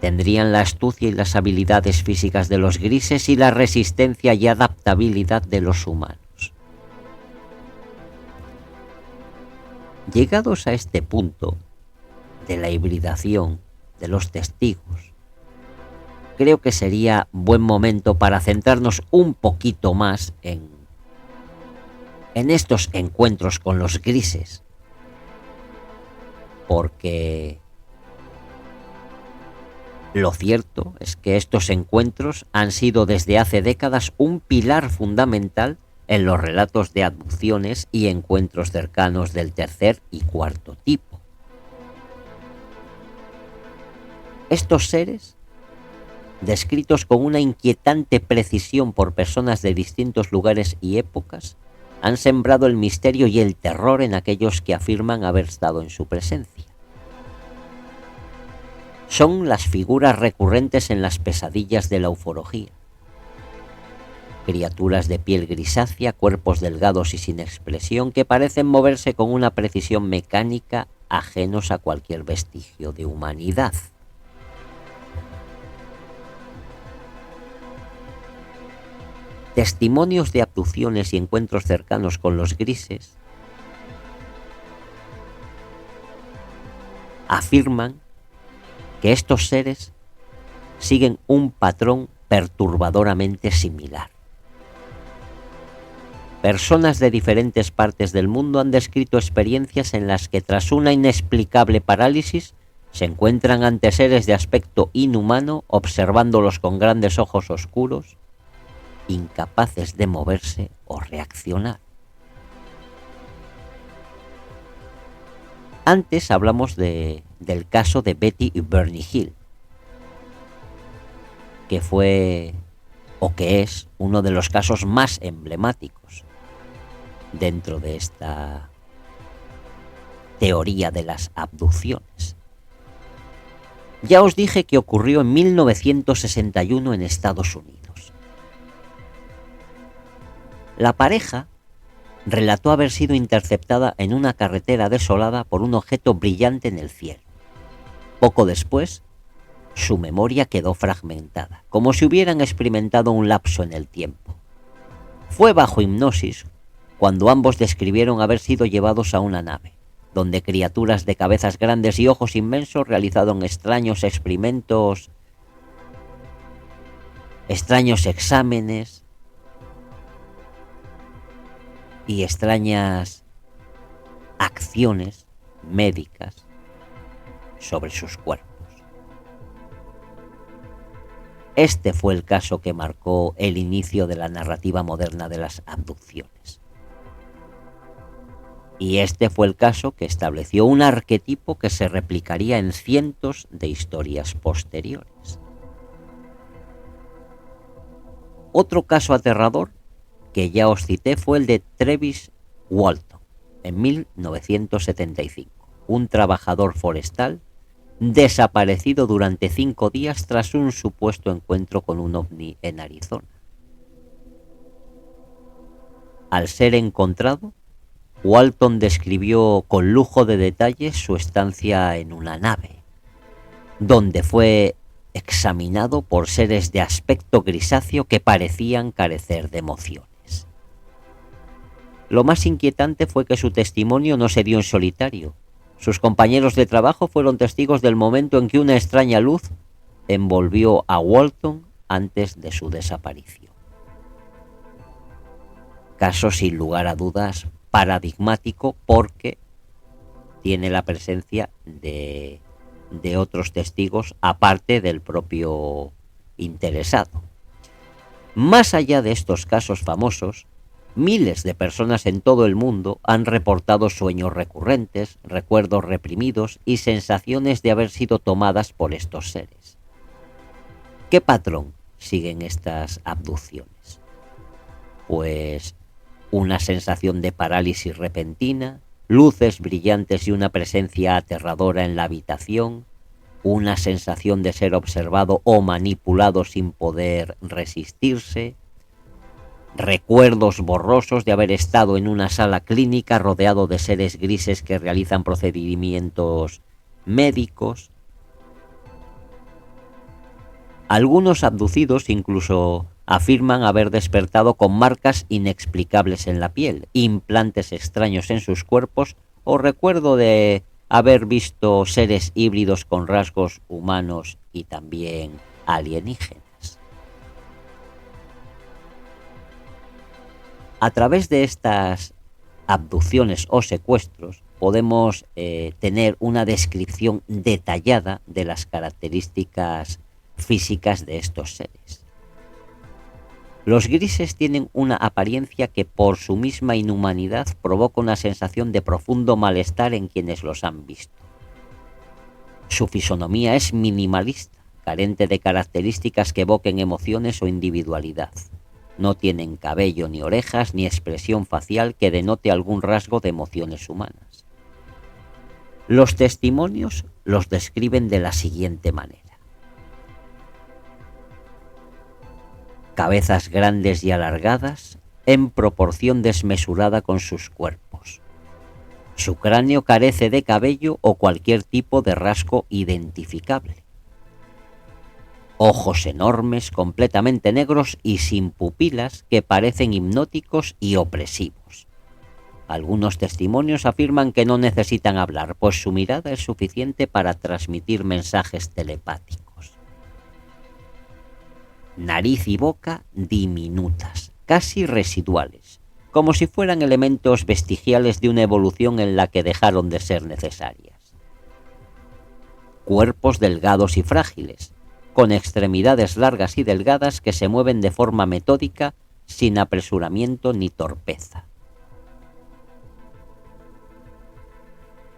Tendrían la astucia y las habilidades físicas de los grises y la resistencia y adaptabilidad de los humanos. Llegados a este punto de la hibridación de los testigos, creo que sería buen momento para centrarnos un poquito más en estos encuentros con los grises, porque lo cierto es que estos encuentros han sido desde hace décadas un pilar fundamental en los relatos de abducciones y encuentros cercanos del tercer y cuarto tipo. Estos seres, descritos con una inquietante precisión por personas de distintos lugares y épocas, han sembrado el misterio y el terror en aquellos que afirman haber estado en su presencia. Son las figuras recurrentes en las pesadillas de la ufología. Criaturas de piel grisácea, cuerpos delgados y sin expresión que parecen moverse con una precisión mecánica ajenos a cualquier vestigio de humanidad. Testimonios de abducciones y encuentros cercanos con los grises afirman que estos seres siguen un patrón perturbadoramente similar. Personas de diferentes partes del mundo han descrito experiencias en las que tras una inexplicable parálisis se encuentran ante seres de aspecto inhumano observándolos con grandes ojos oscuros, incapaces de moverse o reaccionar. Antes hablamos del caso de Betty y Bernie Hill, que fue o que es uno de los casos más emblemáticos dentro de esta teoría de las abducciones. Ya os dije que ocurrió en 1961 en Estados Unidos. La pareja relató haber sido interceptada en una carretera desolada por un objeto brillante en el cielo. Poco después, su memoria quedó fragmentada, como si hubieran experimentado un lapso en el tiempo. Fue bajo hipnosis cuando ambos describieron haber sido llevados a una nave, donde criaturas de cabezas grandes y ojos inmensos realizaron extraños experimentos, extraños exámenes y extrañas acciones médicas sobre sus cuerpos. Este fue el caso que marcó el inicio de la narrativa moderna de las abducciones. Y este fue el caso que estableció un arquetipo que se replicaría en cientos de historias posteriores. Otro caso aterrador que ya os cité fue el de Travis Walton, en 1975, un trabajador forestal desaparecido durante 5 días tras un supuesto encuentro con un ovni en Arizona. Al ser encontrado, Walton describió con lujo de detalles su estancia en una nave, donde fue examinado por seres de aspecto grisáceo que parecían carecer de emociones. Lo más inquietante fue que su testimonio no se dio en solitario. Sus compañeros de trabajo fueron testigos del momento en que una extraña luz envolvió a Walton antes de su desaparición. Caso sin lugar a dudas paradigmático porque tiene la presencia de otros testigos aparte del propio interesado. Más allá de estos casos famosos, miles de personas en todo el mundo han reportado sueños recurrentes, recuerdos reprimidos y sensaciones de haber sido tomadas por estos seres. ¿Qué patrón siguen estas abducciones? Pues una sensación de parálisis repentina, luces brillantes y una presencia aterradora en la habitación, una sensación de ser observado o manipulado sin poder resistirse, recuerdos borrosos de haber estado en una sala clínica rodeado de seres grises que realizan procedimientos médicos. Algunos abducidos incluso afirman haber despertado con marcas inexplicables en la piel, implantes extraños en sus cuerpos o recuerdo de haber visto seres híbridos con rasgos humanos y también alienígenas. A través de estas abducciones o secuestros podemos tener una descripción detallada de las características físicas de estos seres. Los grises tienen una apariencia que por su misma inhumanidad provoca una sensación de profundo malestar en quienes los han visto. Su fisonomía es minimalista, carente de características que evoquen emociones o individualidad. No tienen cabello ni orejas ni expresión facial que denote algún rasgo de emociones humanas. Los testimonios los describen de la siguiente manera. Cabezas grandes y alargadas en proporción desmesurada con sus cuerpos. Su cráneo carece de cabello o cualquier tipo de rasgo identificable. Ojos enormes, completamente negros y sin pupilas que parecen hipnóticos y opresivos. Algunos testimonios afirman que no necesitan hablar, pues su mirada es suficiente para transmitir mensajes telepáticos. Nariz y boca diminutas, casi residuales, como si fueran elementos vestigiales de una evolución en la que dejaron de ser necesarias. Cuerpos delgados y frágiles, con extremidades largas y delgadas que se mueven de forma metódica, sin apresuramiento ni torpeza.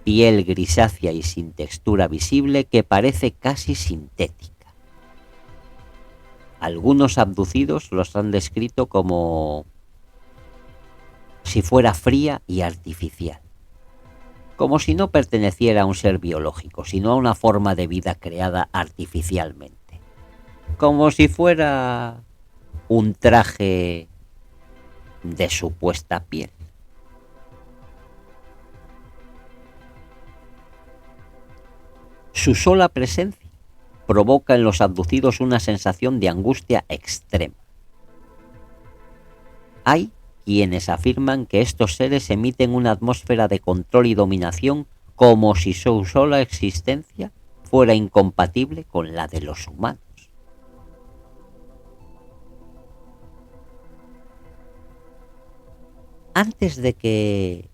Piel grisácea y sin textura visible que parece casi sintética. Algunos abducidos los han descrito como si fuera fría y artificial, como si no perteneciera a un ser biológico, sino a una forma de vida creada artificialmente, como si fuera un traje de supuesta piel. Su sola presencia provoca en los abducidos una sensación de angustia extrema. Hay quienes afirman que estos seres emiten una atmósfera de control y dominación como si su sola existencia fuera incompatible con la de los humanos. Antes de que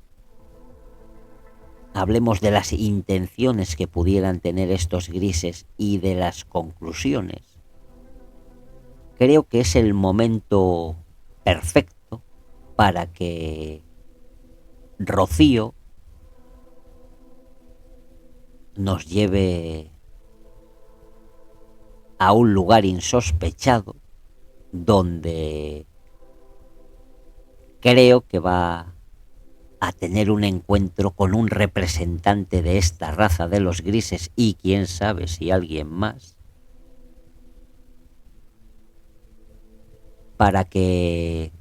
hablemos de las intenciones que pudieran tener estos grises y de las conclusiones, creo que es el momento perfecto para que Rocío nos lleve a un lugar insospechado donde creo que va a tener un encuentro con un representante de esta raza de los grises y quién sabe si alguien más, para que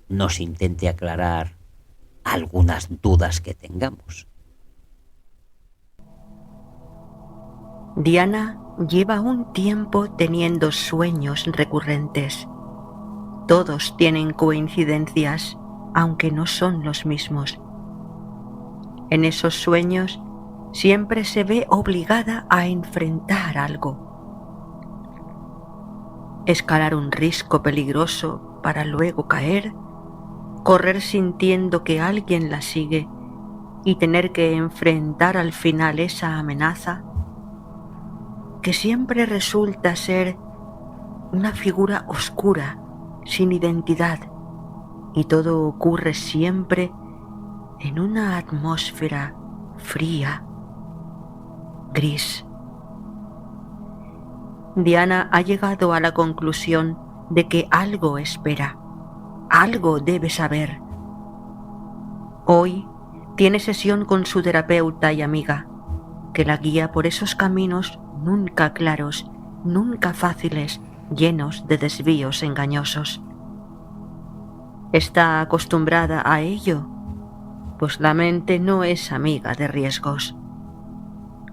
nos intente aclarar algunas dudas que tengamos. Diana lleva un tiempo teniendo sueños recurrentes. Todos tienen coincidencias, aunque no son los mismos. En esos sueños siempre se ve obligada a enfrentar algo. Escalar un risco peligroso para luego caer, correr sintiendo que alguien la sigue y tener que enfrentar al final esa amenaza, que siempre resulta ser una figura oscura, sin identidad, y todo ocurre siempre en una atmósfera fría, gris. Diana ha llegado a la conclusión de que algo espera, algo debe saber. Hoy tiene sesión con su terapeuta y amiga. que la guía por esos caminos nunca claros, nunca fáciles, llenos de desvíos engañosos. Está acostumbrada a ello, pues la mente no es amiga de riesgos.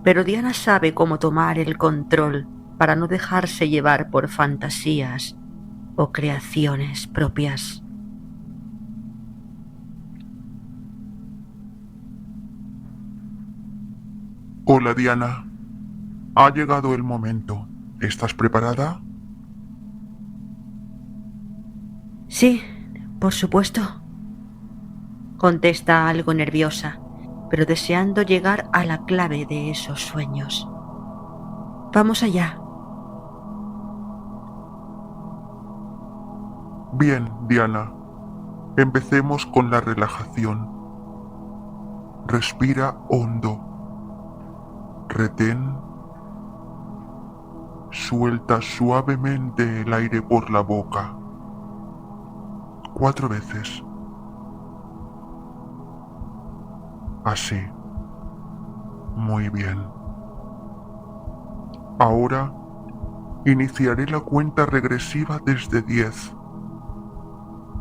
Pero Diana sabe cómo tomar el control para no dejarse llevar por fantasías o creaciones propias. Hola Diana, ha llegado el momento. ¿Estás preparada? Sí, por supuesto, contesta algo nerviosa, pero deseando llegar a la clave de esos sueños. Vamos allá. Bien, Diana. Empecemos con la relajación. Respira hondo. Retén. Suelta suavemente el aire por la boca. 4 veces. Así. Muy bien. Ahora iniciaré la cuenta regresiva desde 10.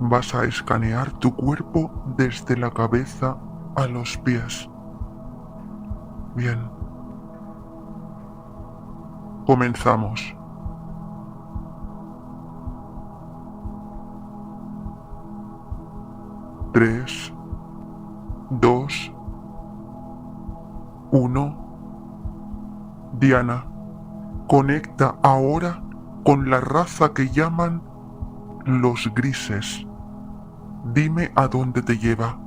Vas a escanear tu cuerpo desde la cabeza a los pies. Bien. Comenzamos. 3, 2, 1. Diana, conecta ahora con la raza que llaman los grises. Dime a dónde te lleva.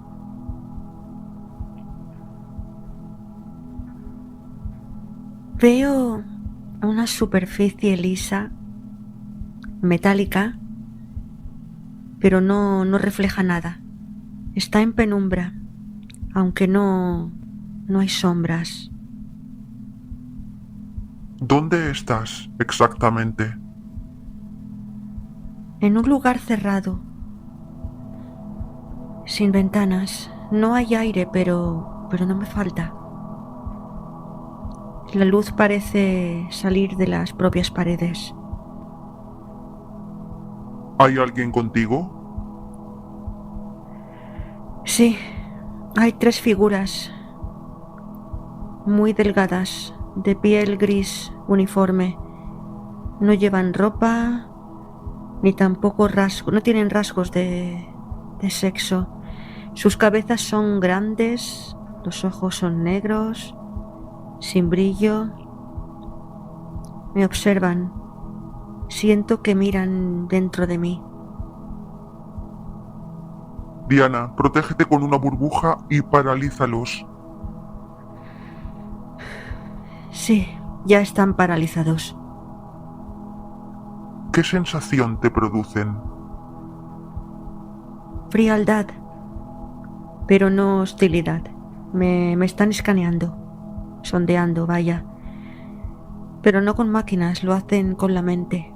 Veo una superficie lisa, metálica, pero no refleja nada. Está en penumbra, aunque no hay sombras. ¿Dónde estás exactamente? En un lugar cerrado, sin ventanas. No hay aire, pero no me falta. La luz parece salir de las propias paredes. ¿Hay alguien contigo? Sí, hay 3 figuras muy delgadas, de piel gris uniforme. No llevan ropa, ni tampoco no tienen rasgos de sexo. Sus cabezas son grandes, los ojos son negros, sin brillo. Me observan. Siento que miran dentro de mí. Diana, protégete con una burbuja y paralízalos. Sí, ya están paralizados. ¿Qué sensación te producen? Frialdad, pero no hostilidad. Me están escaneando, sondeando, vaya. Pero no con máquinas, lo hacen con la mente.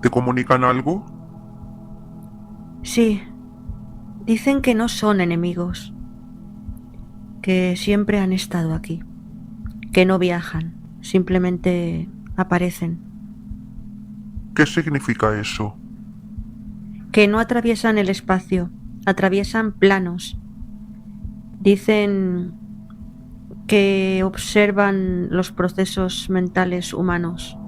¿Te comunican algo? Sí, dicen que no son enemigos, que siempre han estado aquí, que no viajan, simplemente aparecen. ¿Qué significa eso? Que no atraviesan el espacio, atraviesan planos. Dicen que observan los procesos mentales humanos.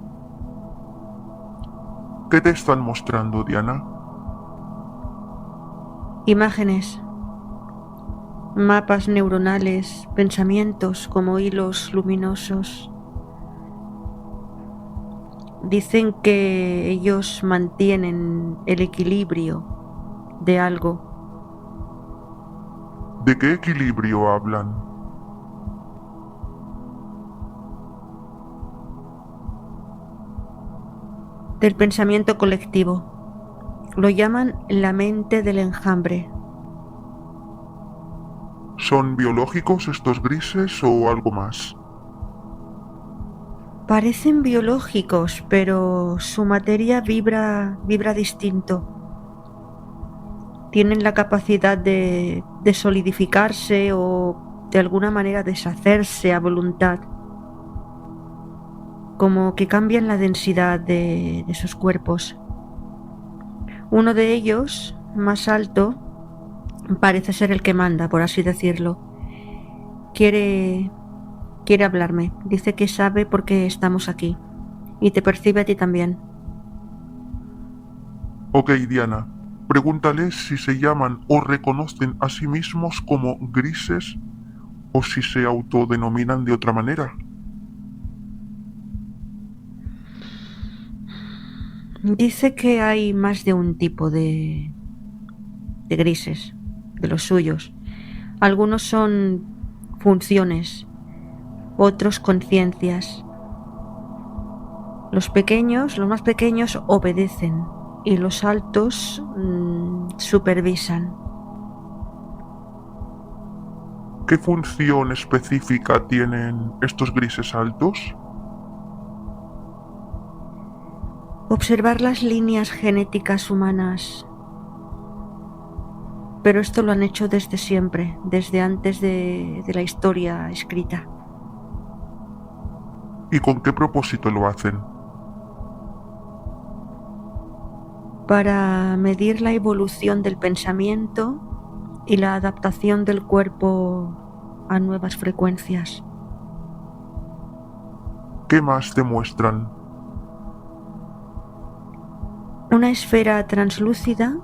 ¿Qué te están mostrando, Diana? Imágenes, mapas neuronales, pensamientos como hilos luminosos. Dicen que ellos mantienen el equilibrio de algo. ¿De qué equilibrio hablan? Del pensamiento colectivo. Lo llaman la mente del enjambre. ¿Son biológicos estos grises o algo más? Parecen biológicos, pero su materia vibra distinto. Tienen la capacidad de de solidificarse o de alguna manera deshacerse a voluntad. Como que cambian la densidad de sus cuerpos. Uno de ellos, más alto, parece ser el que manda, por así decirlo. Quiere hablarme. Dice que sabe por qué estamos aquí. Y te percibe a ti también. Ok, Diana. Pregúntales si se llaman o reconocen a sí mismos como grises o si se autodenominan de otra manera. Dice que hay más de un tipo de grises, de los suyos. Algunos son funciones, otros conciencias. Los más pequeños obedecen y los altos supervisan. ¿Qué función específica tienen estos grises altos? Observar las líneas genéticas humanas. Pero esto lo han hecho desde siempre, desde antes de la historia escrita. ¿Y con qué propósito lo hacen? Para medir la evolución del pensamiento y la adaptación del cuerpo a nuevas frecuencias. ¿Qué más demuestran? Una esfera translúcida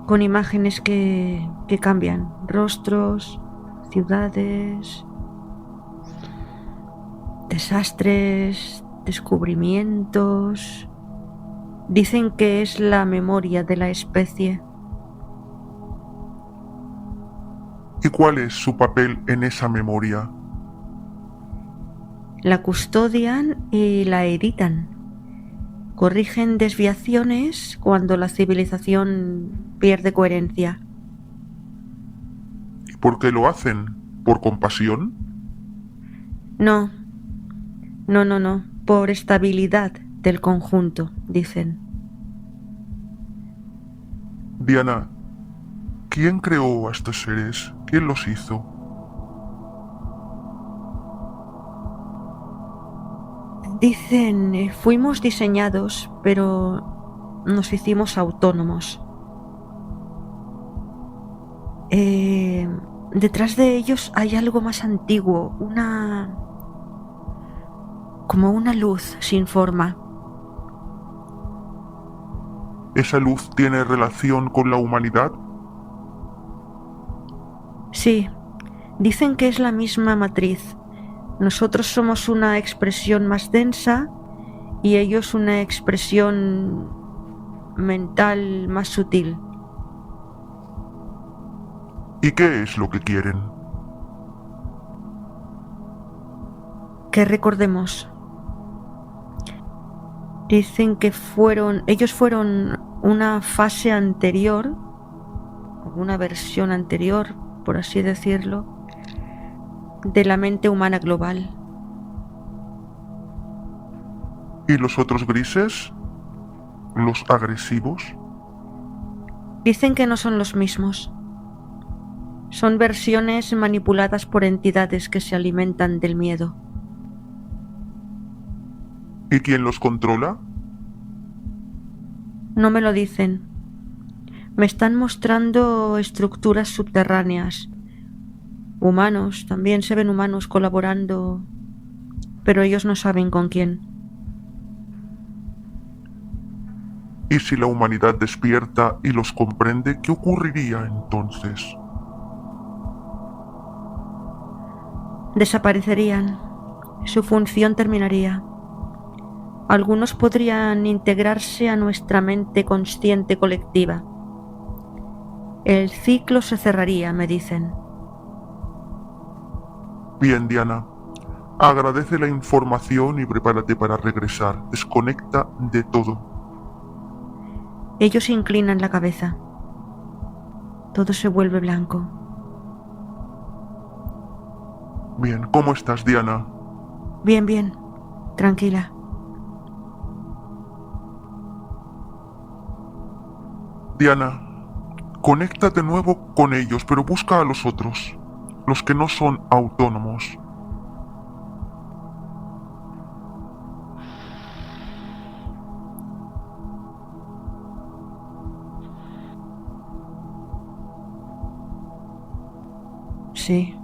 con imágenes que cambian, rostros, ciudades, desastres, descubrimientos. Dicen que es la memoria de la especie. ¿Y cuál es su papel en esa memoria? La custodian y la editan. Corrigen desviaciones cuando la civilización pierde coherencia. ¿Y por qué lo hacen? ¿Por compasión? No. Por estabilidad del conjunto, dicen. Diana, ¿quién creó a estos seres? ¿Quién los hizo? Dicen, fuimos diseñados, pero nos hicimos autónomos. Detrás de ellos hay algo más antiguo, como una luz sin forma. ¿Esa luz tiene relación con la humanidad? Sí, dicen que es la misma matriz. Nosotros somos una expresión más densa y ellos una expresión mental más sutil. ¿Y qué es lo que quieren? Que recordemos. Dicen que ellos fueron una fase anterior, una versión anterior, por así decirlo, de la mente humana global. ¿Y los otros grises? ¿Los agresivos? Dicen que no son los mismos. Son versiones manipuladas por entidades que se alimentan del miedo. ¿Y quién los controla? No me lo dicen. Me están mostrando estructuras subterráneas. Humanos, también se ven humanos colaborando, pero ellos no saben con quién. ¿Y si la humanidad despierta y los comprende, qué ocurriría entonces? Desaparecerían. Su función terminaría. Algunos podrían integrarse a nuestra mente consciente colectiva. El ciclo se cerraría, me dicen. Bien, Diana. Agradece la información y prepárate para regresar. Desconecta de todo. Ellos inclinan la cabeza. Todo se vuelve blanco. Bien, ¿cómo estás, Diana? Bien. Tranquila. Diana, Conecta de nuevo con ellos, pero busca a los otros, los que no son autónomos. Sí.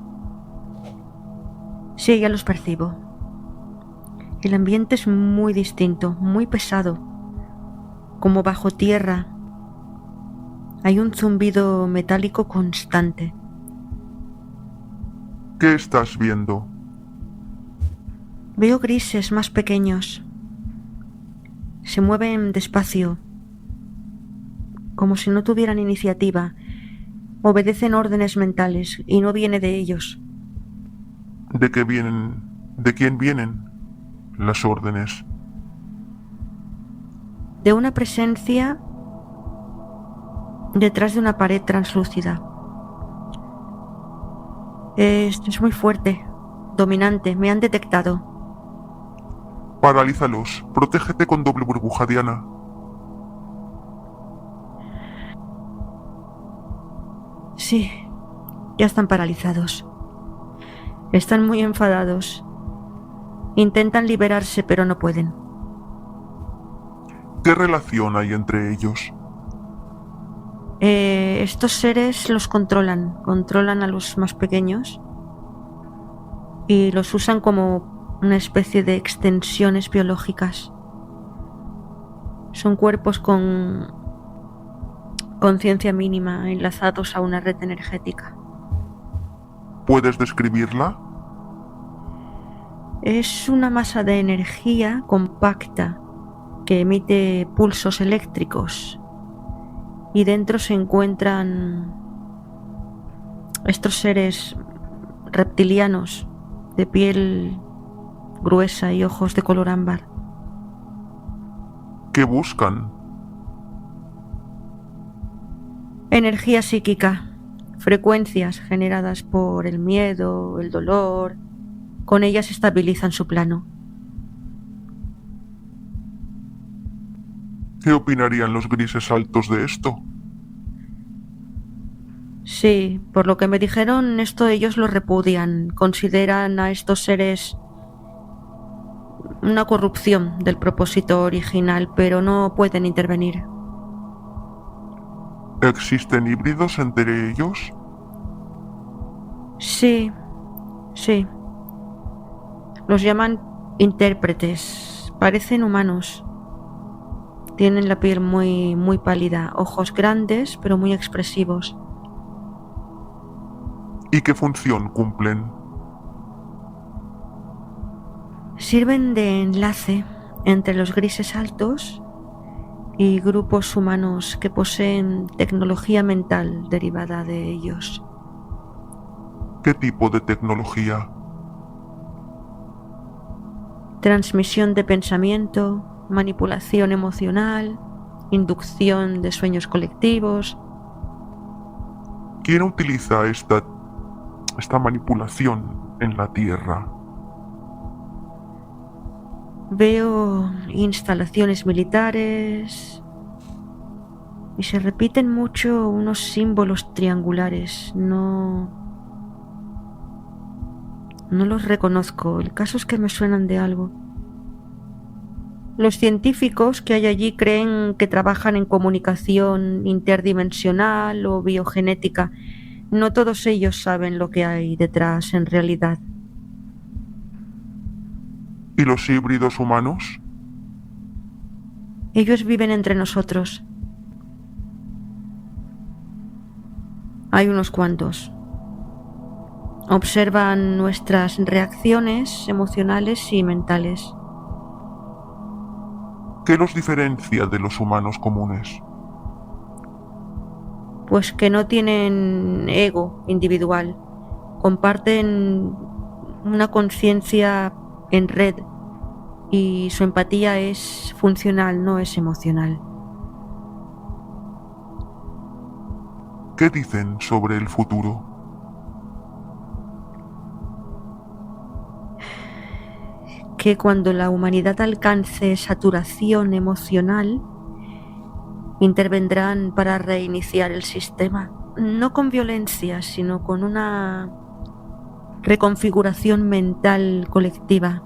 Sí, ya los percibo. El ambiente es muy distinto, muy pesado, como bajo tierra. Hay un zumbido metálico constante. ¿Qué estás viendo? Veo grises más pequeños. Se mueven despacio, como si no tuvieran iniciativa. Obedecen órdenes mentales y no viene de ellos. ¿De qué vienen? ¿De quién vienen las órdenes? De una presencia detrás de una pared translúcida. Es muy fuerte, dominante, me han detectado. Paralízalos. Protégete con doble burbuja, Diana. Sí, ya están paralizados. Están muy enfadados. Intentan liberarse, pero no pueden. ¿Qué relación hay entre ellos? Estos seres los controlan a los más pequeños y los usan como una especie de extensiones biológicas. Son cuerpos con conciencia mínima enlazados a una red energética. ¿Puedes describirla? Es una masa de energía compacta que emite pulsos eléctricos y dentro se encuentran estos seres reptilianos de piel gruesa y ojos de color ámbar. ¿Qué buscan? Energía psíquica, frecuencias generadas por el miedo, el dolor. Con ellas estabilizan su plano. ¿Qué opinarían los grises altos de esto? Sí, por lo que me dijeron, esto ellos lo repudian. Consideran a estos seres una corrupción del propósito original, pero no pueden intervenir. ¿Existen híbridos entre ellos? Sí. Los llaman intérpretes. Parecen humanos. Tienen la piel muy pálida, ojos grandes pero muy expresivos. ¿Y qué función cumplen? Sirven de enlace entre los grises altos y grupos humanos que poseen tecnología mental derivada de ellos. ¿Qué tipo de tecnología? Transmisión de pensamiento, manipulación emocional, inducción de sueños colectivos. ¿Quién utiliza esta manipulación en la Tierra? Veo instalaciones militares y se repiten mucho unos símbolos triangulares. No los reconozco. El caso es que me suenan de algo. Los científicos que hay allí creen que trabajan en comunicación interdimensional o biogenética. No todos ellos saben lo que hay detrás en realidad. ¿Y los híbridos humanos? Ellos viven entre nosotros. Hay unos cuantos. Observan nuestras reacciones emocionales y mentales. ¿Qué los diferencia de los humanos comunes? Pues que no tienen ego individual. Comparten una conciencia en red y su empatía es funcional, no es emocional. ¿Qué dicen sobre el futuro? Que cuando la humanidad alcance saturación emocional, intervendrán para reiniciar el sistema, no con violencia, sino con una reconfiguración mental colectiva.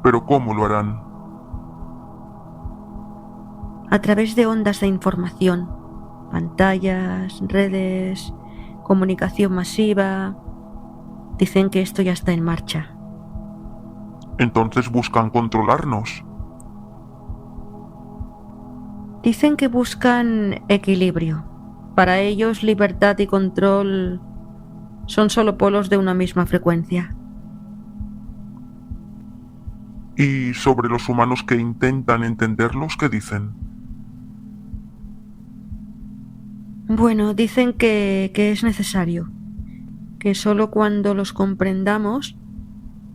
¿Pero cómo lo harán? A través de ondas de información, pantallas, redes, comunicación masiva. Dicen que esto ya está en marcha. Entonces buscan controlarnos. Dicen que buscan equilibrio. Para ellos, libertad y control son solo polos de una misma frecuencia. ¿Y sobre los humanos que intentan entenderlos, qué dicen? Bueno, dicen que es necesario, que solo cuando los comprendamos,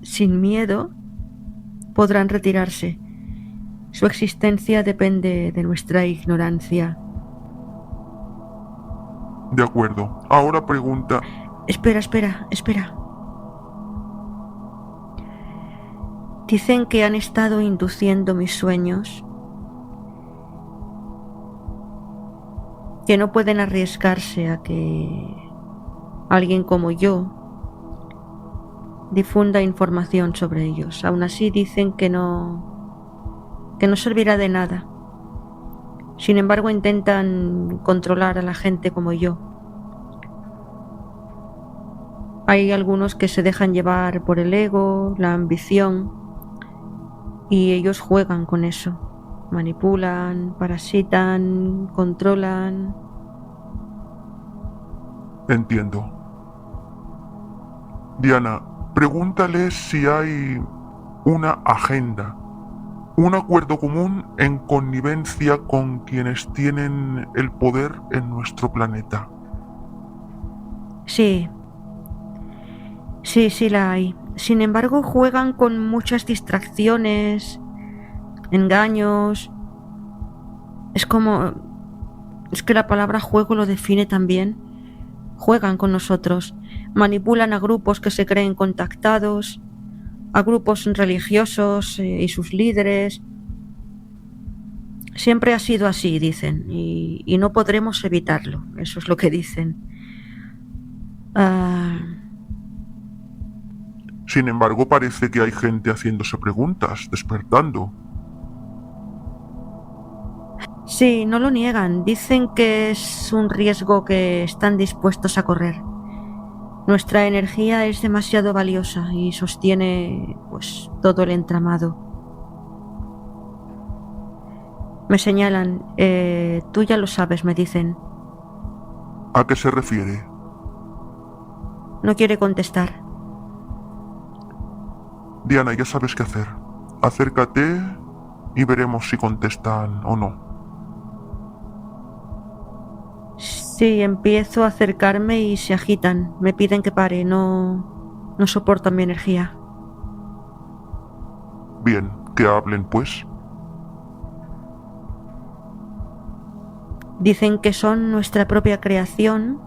sin miedo, podrán retirarse. Su existencia depende de nuestra ignorancia. De acuerdo. Ahora pregunta... Espera. Dicen que han estado induciendo mis sueños, que no pueden arriesgarse a que alguien como yo difunda información sobre ellos. Aún así dicen que no servirá de nada. Sin embargo, intentan controlar a la gente como yo. Hay algunos que se dejan llevar por el ego, la ambición, y ellos juegan con eso. Manipulan, parasitan, controlan. Entiendo. Diana, pregúntales si hay una agenda, un acuerdo común en connivencia con quienes tienen el poder en nuestro planeta. Sí la hay. Sin embargo, juegan con muchas distracciones, engaños. Es que la palabra juego lo define también. Juegan con nosotros, manipulan a grupos que se creen contactados, a grupos religiosos y sus líderes. Siempre ha sido así, dicen, y no podremos evitarlo. Eso es lo que dicen. Sin embargo, parece que hay gente haciéndose preguntas, despertando. Sí, no lo niegan. Dicen que es un riesgo que están dispuestos a correr. Nuestra energía es demasiado valiosa y sostiene, pues, todo el entramado. Me señalan. Tú ya lo sabes, me dicen. ¿A qué se refiere? No quiere contestar. Diana, ya sabes qué hacer. Acércate y veremos si contestan o no. Sí, empiezo a acercarme y se agitan. Me piden que pare, no soportan mi energía. Bien, que hablen pues. Dicen que son nuestra propia creación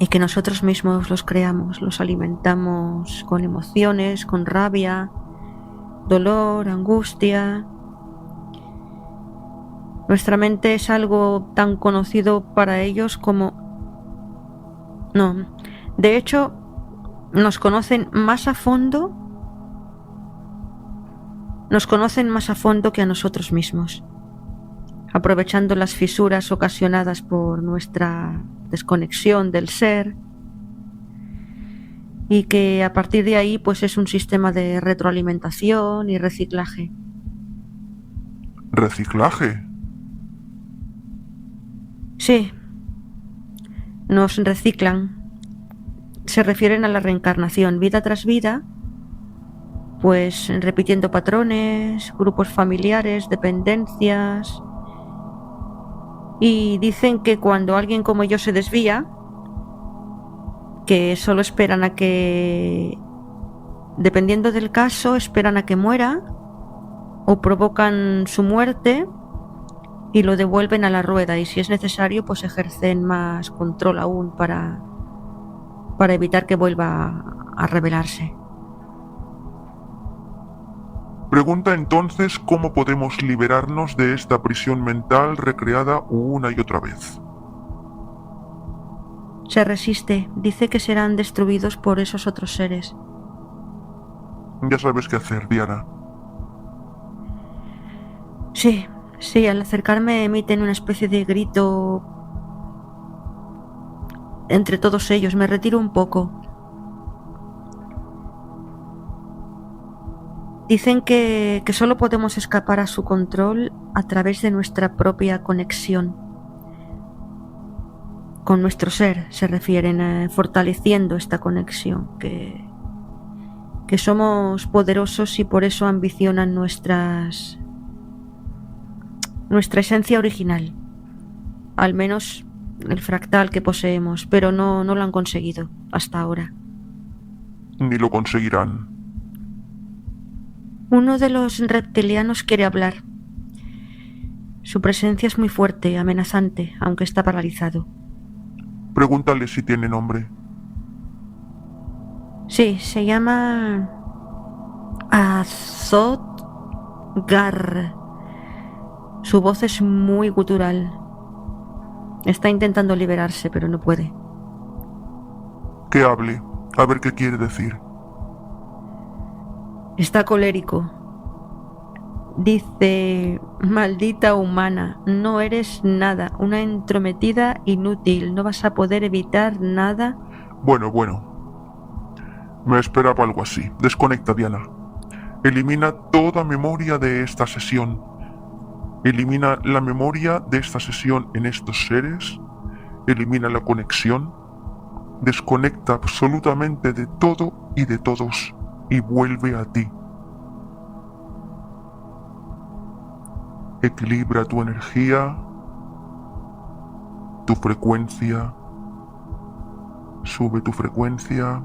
y que nosotros mismos los creamos, los alimentamos con emociones, con rabia, dolor, angustia. Nuestra mente es algo tan conocido para ellos como... No, de hecho, nos conocen más a fondo que a nosotros mismos, aprovechando las fisuras ocasionadas por nuestra desconexión del ser, y que a partir de ahí pues es un sistema de retroalimentación y reciclaje. ¿Reciclaje? Sí, nos reciclan. Se refieren a la reencarnación, vida tras vida, pues repitiendo patrones, grupos familiares, dependencias. Y dicen que cuando alguien como yo se desvía, que solo esperan a que, dependiendo del caso, esperan a que muera o provocan su muerte y lo devuelven a la rueda, y si es necesario pues ejercen más control aún para para evitar que vuelva a rebelarse. Pregunta entonces cómo podemos liberarnos de esta prisión mental recreada una y otra vez. Se resiste, dice que serán destruidos por esos otros seres. Ya sabes qué hacer, Diana. Sí, al acercarme emiten una especie de grito entre todos ellos. Me retiro un poco. Dicen que solo podemos escapar a su control a través de nuestra propia conexión. Con nuestro ser se refieren, fortaleciendo esta conexión, que somos poderosos y por eso ambicionan nuestra esencia original, al menos el fractal que poseemos, pero no lo han conseguido hasta ahora. Ni lo conseguirán. Uno de los reptilianos quiere hablar. Su presencia es muy fuerte, amenazante, aunque está paralizado. Pregúntale si tiene nombre. Sí, se llama Azot Gar. Su voz es muy gutural. Está intentando liberarse, pero no puede. Que hable, a ver qué quiere decir. Está colérico. Dice: maldita humana, no eres nada, una entrometida inútil, no vas a poder evitar nada. Bueno. Me esperaba algo así. Desconecta, Diana. Elimina toda memoria de esta sesión. Elimina la memoria de esta sesión en estos seres. Elimina la conexión. Desconecta absolutamente de todo y de todos y vuelve a ti. Equilibra tu energía, tu frecuencia. Sube tu frecuencia.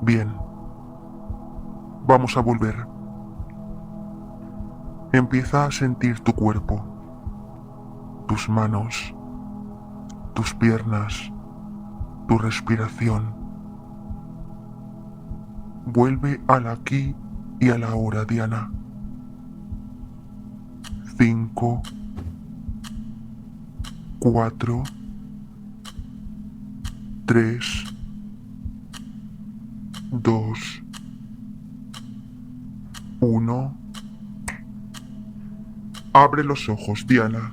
Bien. Vamos a volver. Empieza a sentir tu cuerpo, tus manos, tus piernas, tu respiración. Vuelve al aquí y a la ahora, Diana. 5, 4, 3, 2, 1. Abre los ojos, Diana.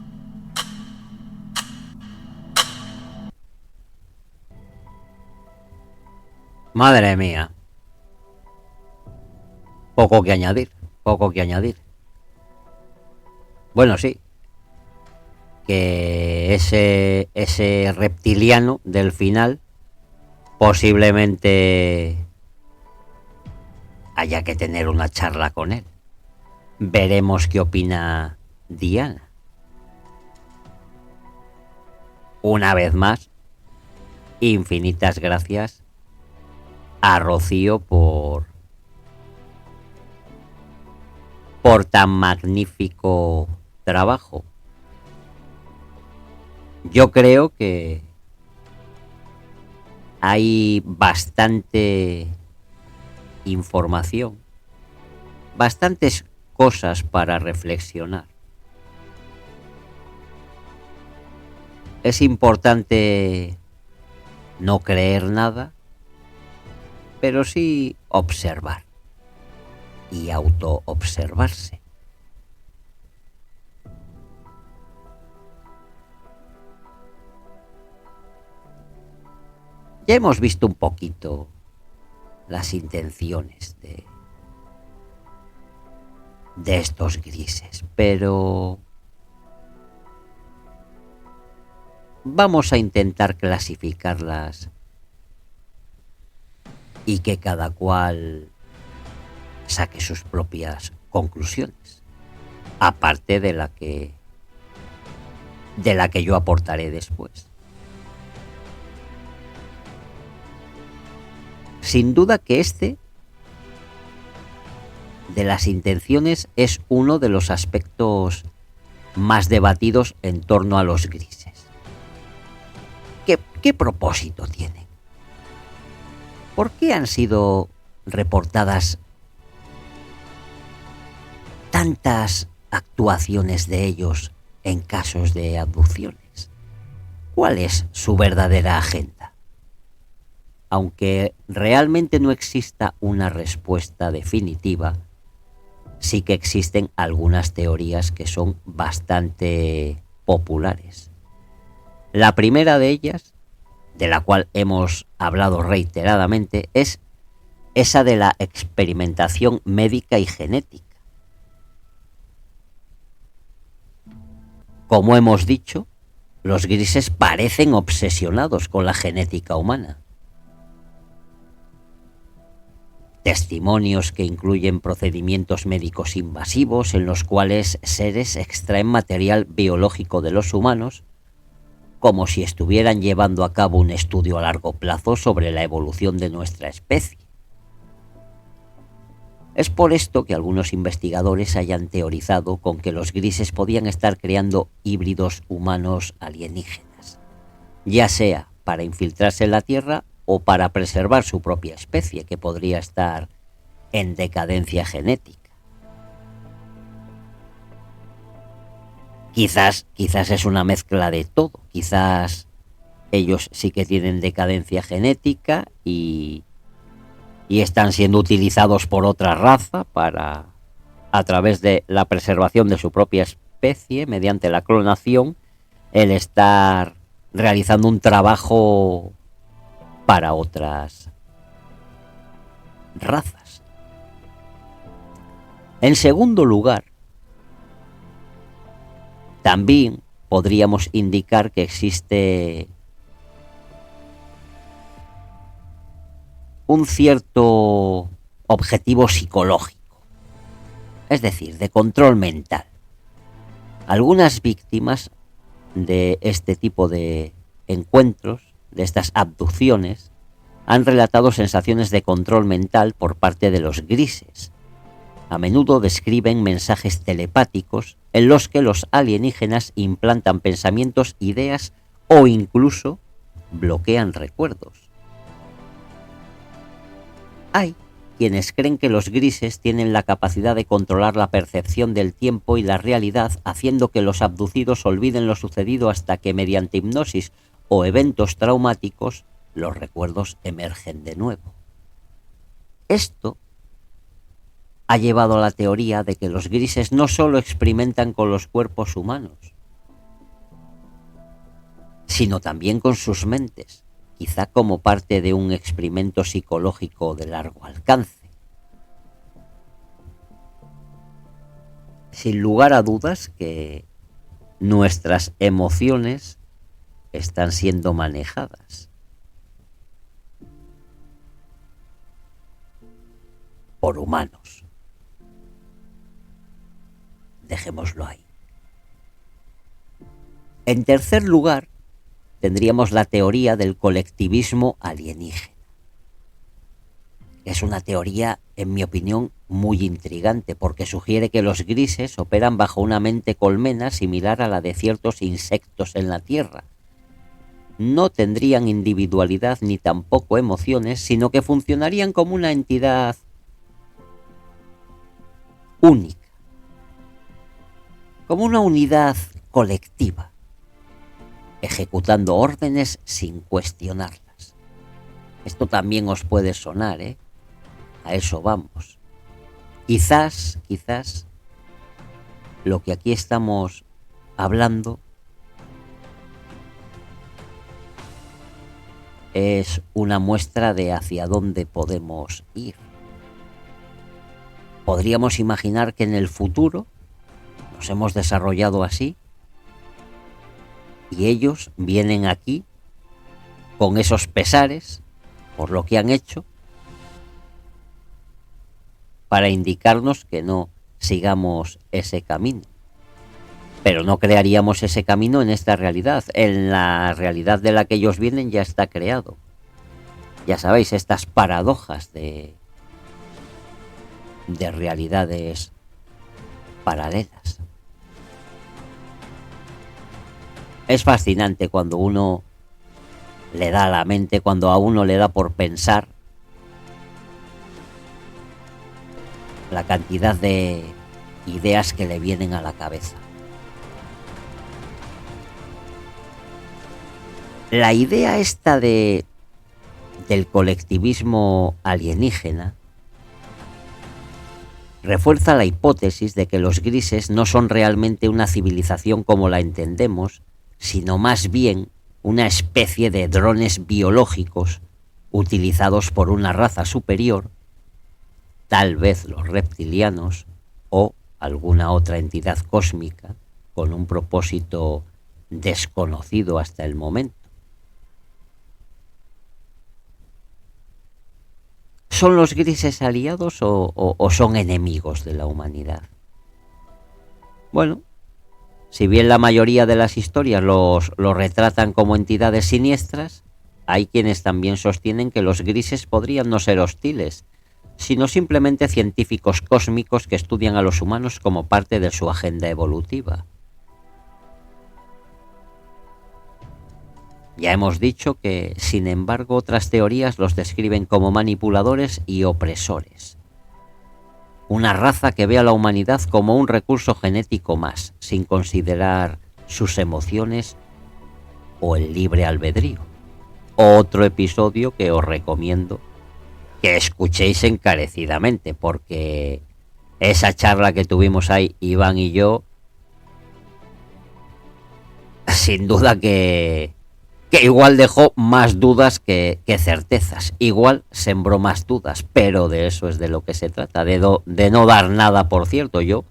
Madre mía. Poco que añadir. Bueno, sí. Que ese reptiliano del final posiblemente haya que tener una charla con él. Veremos qué opina Diana. Una vez más, infinitas gracias a Rocío por tan magnífico trabajo. Yo creo que hay bastante información, bastantes cosas para reflexionar. Es importante no creer nada, pero sí observar y autoobservarse. Ya hemos visto un poquito las intenciones de estos grises, pero vamos a intentar clasificarlas y que cada cual saque sus propias conclusiones, aparte de la que yo aportaré después. Sin duda que de las intenciones es uno de los aspectos más debatidos en torno a los grises. ¿Qué propósito tienen? ¿Por qué han sido reportadas tantas actuaciones de ellos en casos de abducciones? ¿Cuál es su verdadera agenda? Aunque realmente no exista una respuesta definitiva, sí que existen algunas teorías que son bastante populares. La primera de ellas, de la cual hemos hablado reiteradamente, es esa de la experimentación médica y genética. Como hemos dicho, los grises parecen obsesionados con la genética humana. Testimonios que incluyen procedimientos médicos invasivos en los cuales seres extraen material biológico de los humanos, como si estuvieran llevando a cabo un estudio a largo plazo sobre la evolución de nuestra especie. Es por esto que algunos investigadores hayan teorizado con que los grises podían estar creando híbridos humanos alienígenas, ya sea para infiltrarse en la Tierra o para preservar su propia especie, que podría estar en decadencia genética. Quizás es una mezcla de todo. Quizás ellos sí que tienen decadencia genética y están siendo utilizados por otra raza para, a través de la preservación de su propia especie, mediante la clonación, el estar realizando un trabajo para otras razas. En segundo lugar, también podríamos indicar que existe un cierto objetivo psicológico, es decir, de control mental. Algunas víctimas de este tipo de encuentros, de estas abducciones, han relatado sensaciones de control mental por parte de los grises. A menudo describen mensajes telepáticos en los que los alienígenas implantan pensamientos, ideas o incluso bloquean recuerdos. Hay quienes creen que los grises tienen la capacidad de controlar la percepción del tiempo y la realidad, haciendo que los abducidos olviden lo sucedido hasta que mediante hipnosis o eventos traumáticos los recuerdos emergen de nuevo. Esto ha llevado a la teoría de que los grises no solo experimentan con los cuerpos humanos, sino también con sus mentes, quizá como parte de un experimento psicológico de largo alcance. Sin lugar a dudas que nuestras emociones están siendo manejadas por humanos. Dejémoslo ahí. En tercer lugar, tendríamos la teoría del colectivismo alienígena. Es una teoría, en mi opinión, muy intrigante, porque sugiere que los grises operan bajo una mente colmena similar a la de ciertos insectos en la Tierra. No tendrían individualidad ni tampoco emociones, sino que funcionarían como una entidad única, como una unidad colectiva, ejecutando órdenes sin cuestionarlas. Esto también os puede sonar, ¿eh? A eso vamos. Quizás lo que aquí estamos hablando es una muestra de hacia dónde podemos ir. Podríamos imaginar que en el futuro nos hemos desarrollado así y ellos vienen aquí con esos pesares por lo que han hecho para indicarnos que no sigamos ese camino. Pero no crearíamos ese camino en esta realidad. En la realidad de la que ellos vienen ya está creado. Ya sabéis, estas paradojas de realidades paralelas. Es fascinante cuando uno le da a la mente, cuando a uno le da por pensar la cantidad de ideas que le vienen a la cabeza. La idea esta del colectivismo alienígena refuerza la hipótesis de que los grises no son realmente una civilización como la entendemos, sino más bien una especie de drones biológicos utilizados por una raza superior, tal vez los reptilianos o alguna otra entidad cósmica con un propósito desconocido hasta el momento. ¿Son los grises aliados o son enemigos de la humanidad? Bueno, si bien la mayoría de las historias los retratan como entidades siniestras, hay quienes también sostienen que los grises podrían no ser hostiles, sino simplemente científicos cósmicos que estudian a los humanos como parte de su agenda evolutiva. Ya hemos dicho que, sin embargo, otras teorías los describen como manipuladores y opresores. Una raza que ve a la humanidad como un recurso genético más, sin considerar sus emociones o el libre albedrío. Otro episodio que os recomiendo que escuchéis encarecidamente, porque esa charla que tuvimos ahí, Iván y yo, sin duda que igual dejó más dudas que certezas, igual sembró más dudas, pero de eso es de lo que se trata, de no dar nada por cierto. Yo,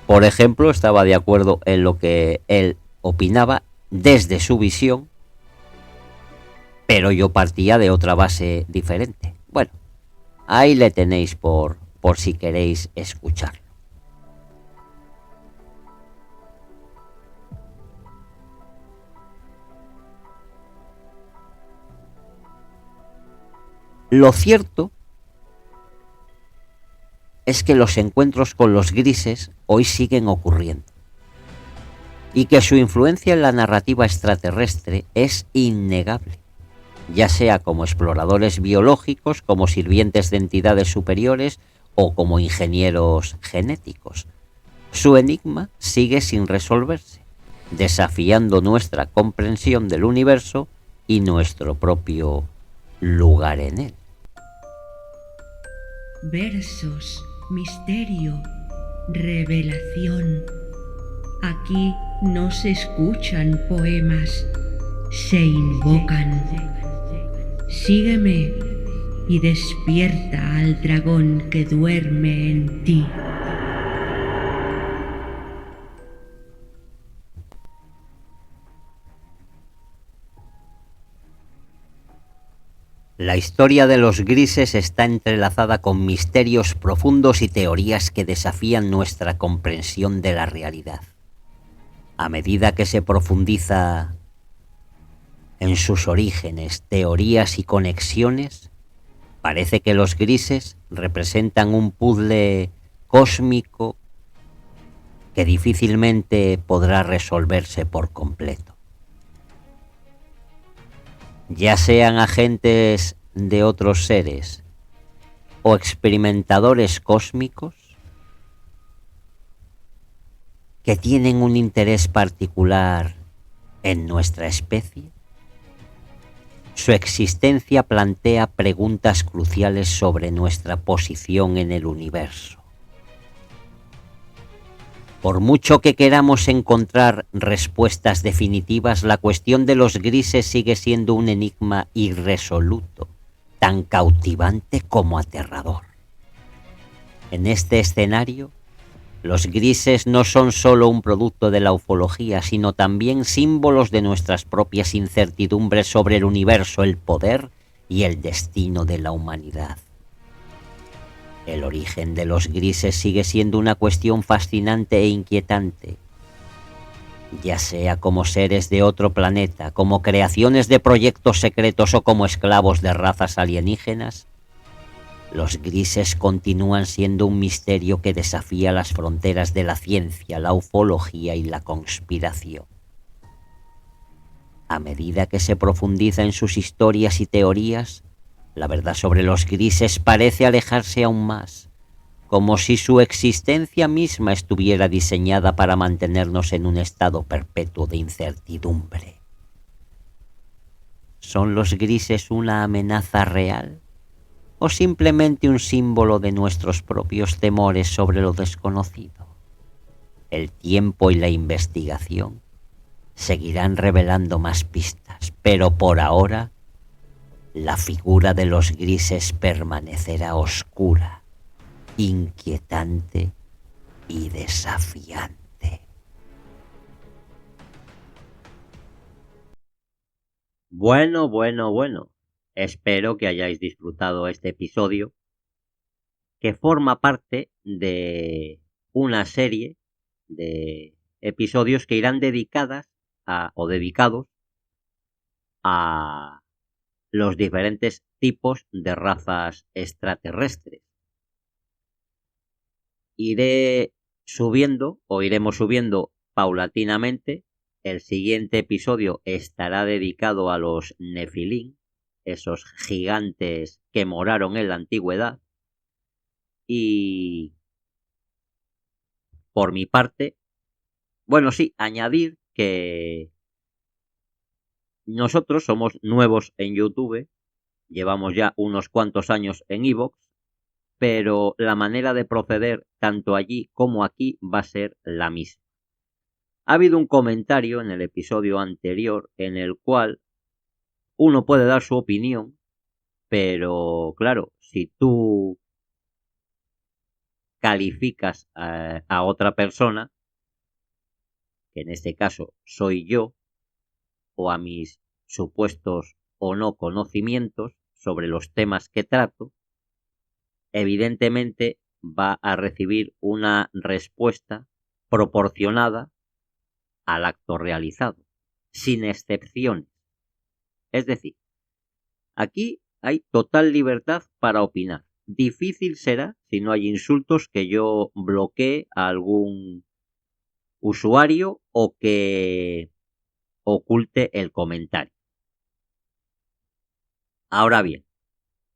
por ejemplo, estaba de acuerdo en lo que él opinaba desde su visión, pero yo partía de otra base diferente. Bueno, ahí le tenéis por si queréis escucharlo. Lo cierto es que los encuentros con los grises hoy siguen ocurriendo y que su influencia en la narrativa extraterrestre es innegable, ya sea como exploradores biológicos, como sirvientes de entidades superiores o como ingenieros genéticos. Su enigma sigue sin resolverse, desafiando nuestra comprensión del universo y nuestro propio lugar en él. Versos, misterio, revelación. Aquí no se escuchan poemas, se invocan. Sígueme y despierta al dragón que duerme en ti. La historia de los grises está entrelazada con misterios profundos y teorías que desafían nuestra comprensión de la realidad. A medida que se profundiza en sus orígenes, teorías y conexiones, parece que los grises representan un puzzle cósmico que difícilmente podrá resolverse por completo. Ya sean agentes de otros seres o experimentadores cósmicos que tienen un interés particular en nuestra especie, su existencia plantea preguntas cruciales sobre nuestra posición en el universo. Por mucho que queramos encontrar respuestas definitivas, la cuestión de los grises sigue siendo un enigma irresoluto, tan cautivante como aterrador. En este escenario, los grises no son solo un producto de la ufología, sino también símbolos de nuestras propias incertidumbres sobre el universo, el poder y el destino de la humanidad. El origen de los grises sigue siendo una cuestión fascinante e inquietante. Ya sea como seres de otro planeta, como creaciones de proyectos secretos o como esclavos de razas alienígenas, los grises continúan siendo un misterio que desafía las fronteras de la ciencia, la ufología y la conspiración. A medida que se profundiza en sus historias y teorías, la verdad sobre los grises parece alejarse aún más, como si su existencia misma estuviera diseñada para mantenernos en un estado perpetuo de incertidumbre. ¿Son los grises una amenaza real o simplemente un símbolo de nuestros propios temores sobre lo desconocido? El tiempo y la investigación seguirán revelando más pistas, pero por ahora la figura de los grises permanecerá oscura, inquietante y desafiante. Bueno. Espero que hayáis disfrutado este episodio, que forma parte de una serie de episodios que irán dedicados a los diferentes tipos de razas extraterrestres. Iremos subiendo paulatinamente. El siguiente episodio estará dedicado a los Nefilim, esos gigantes que moraron en la antigüedad. Y por mi parte, añadir que nosotros somos nuevos en YouTube, llevamos ya unos cuantos años en iVoox, pero la manera de proceder tanto allí como aquí va a ser la misma. Ha habido un comentario en el episodio anterior en el cual uno puede dar su opinión, pero claro, si tú calificas a otra persona, que en este caso soy yo, o a mis supuestos o no conocimientos sobre los temas que trato, evidentemente va a recibir una respuesta proporcionada al acto realizado, sin excepciones. Es decir, aquí hay total libertad para opinar. Difícil será, si no hay insultos, que yo bloquee a algún usuario o que oculte el comentario. Ahora bien,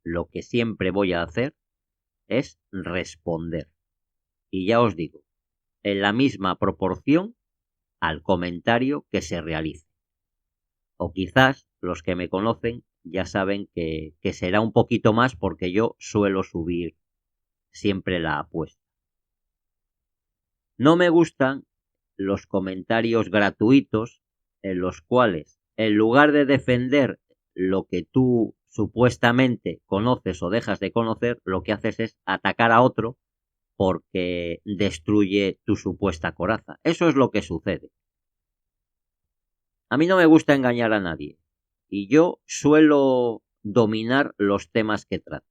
lo que siempre voy a hacer es responder. Y ya os digo, en la misma proporción al comentario que se realice. O quizás los que me conocen ya saben que será un poquito más porque yo suelo subir siempre la apuesta. No me gustan los comentarios gratuitos en los cuales, en lugar de defender lo que tú supuestamente conoces o dejas de conocer, lo que haces es atacar a otro porque destruye tu supuesta coraza. Eso es lo que sucede. A mí no me gusta engañar a nadie y yo suelo dominar los temas que trato.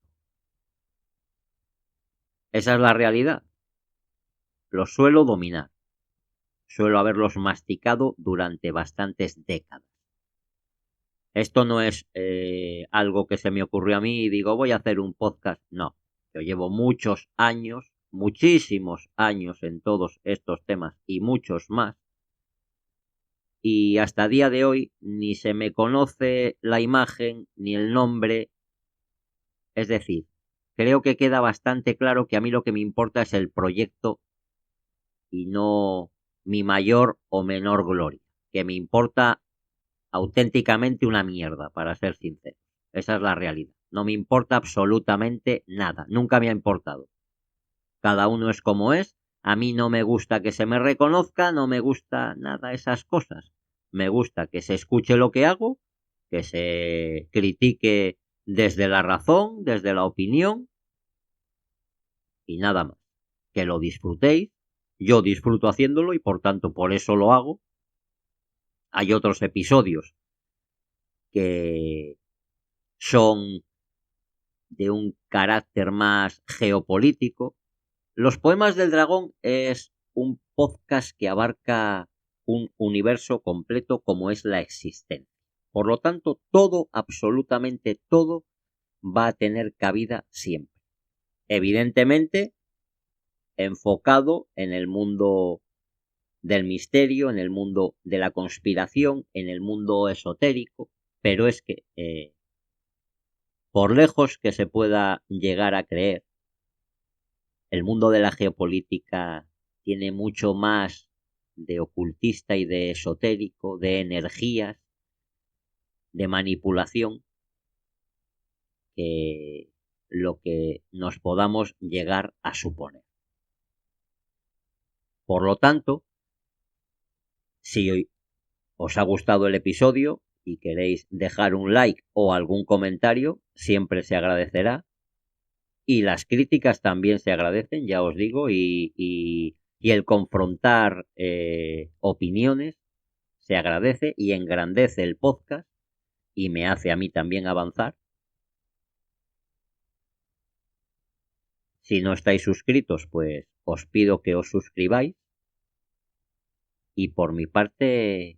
Esa es la realidad. Los suelo dominar. Suelo haberlos masticado durante bastantes décadas. Esto no es algo que se me ocurrió a mí y digo voy a hacer un podcast. No, yo llevo muchos años, muchísimos años en todos estos temas y muchos más. Y hasta el día de hoy ni se me conoce la imagen ni el nombre. Es decir, creo que queda bastante claro que a mí lo que me importa es el proyecto y no mi mayor o menor gloria. Que me importa auténticamente una mierda, para ser sincero. Esa es la realidad. No me importa absolutamente nada. Nunca me ha importado. Cada uno es como es. A mí no me gusta que se me reconozca, no me gusta nada esas cosas. Me gusta que se escuche lo que hago, que se critique desde la razón, desde la opinión y nada más. Que lo disfrutéis. Yo disfruto haciéndolo y por tanto por eso lo hago. Hay otros episodios que son de un carácter más geopolítico. Los Poemas del Dragón es un podcast que abarca un universo completo como es la existencia. Por lo tanto, todo, absolutamente todo, va a tener cabida siempre. Evidentemente, enfocado en el mundo del misterio, en el mundo de la conspiración, en el mundo esotérico, pero es que por lejos que se pueda llegar a creer, el mundo de la geopolítica tiene mucho más de ocultista y de esotérico, de energías, de manipulación, que lo que nos podamos llegar a suponer. Por lo tanto, si hoy os ha gustado el episodio y queréis dejar un like o algún comentario, siempre se agradecerá. Y las críticas también se agradecen, ya os digo, y el confrontar opiniones se agradece y engrandece el podcast y me hace a mí también avanzar. Si no estáis suscritos, pues os pido que os suscribáis. Y por mi parte,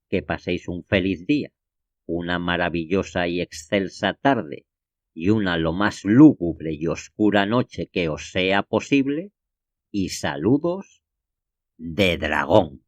que paséis un feliz día, una maravillosa y excelsa tarde y una lo más lúgubre y oscura noche que os sea posible. Y saludos de dragón.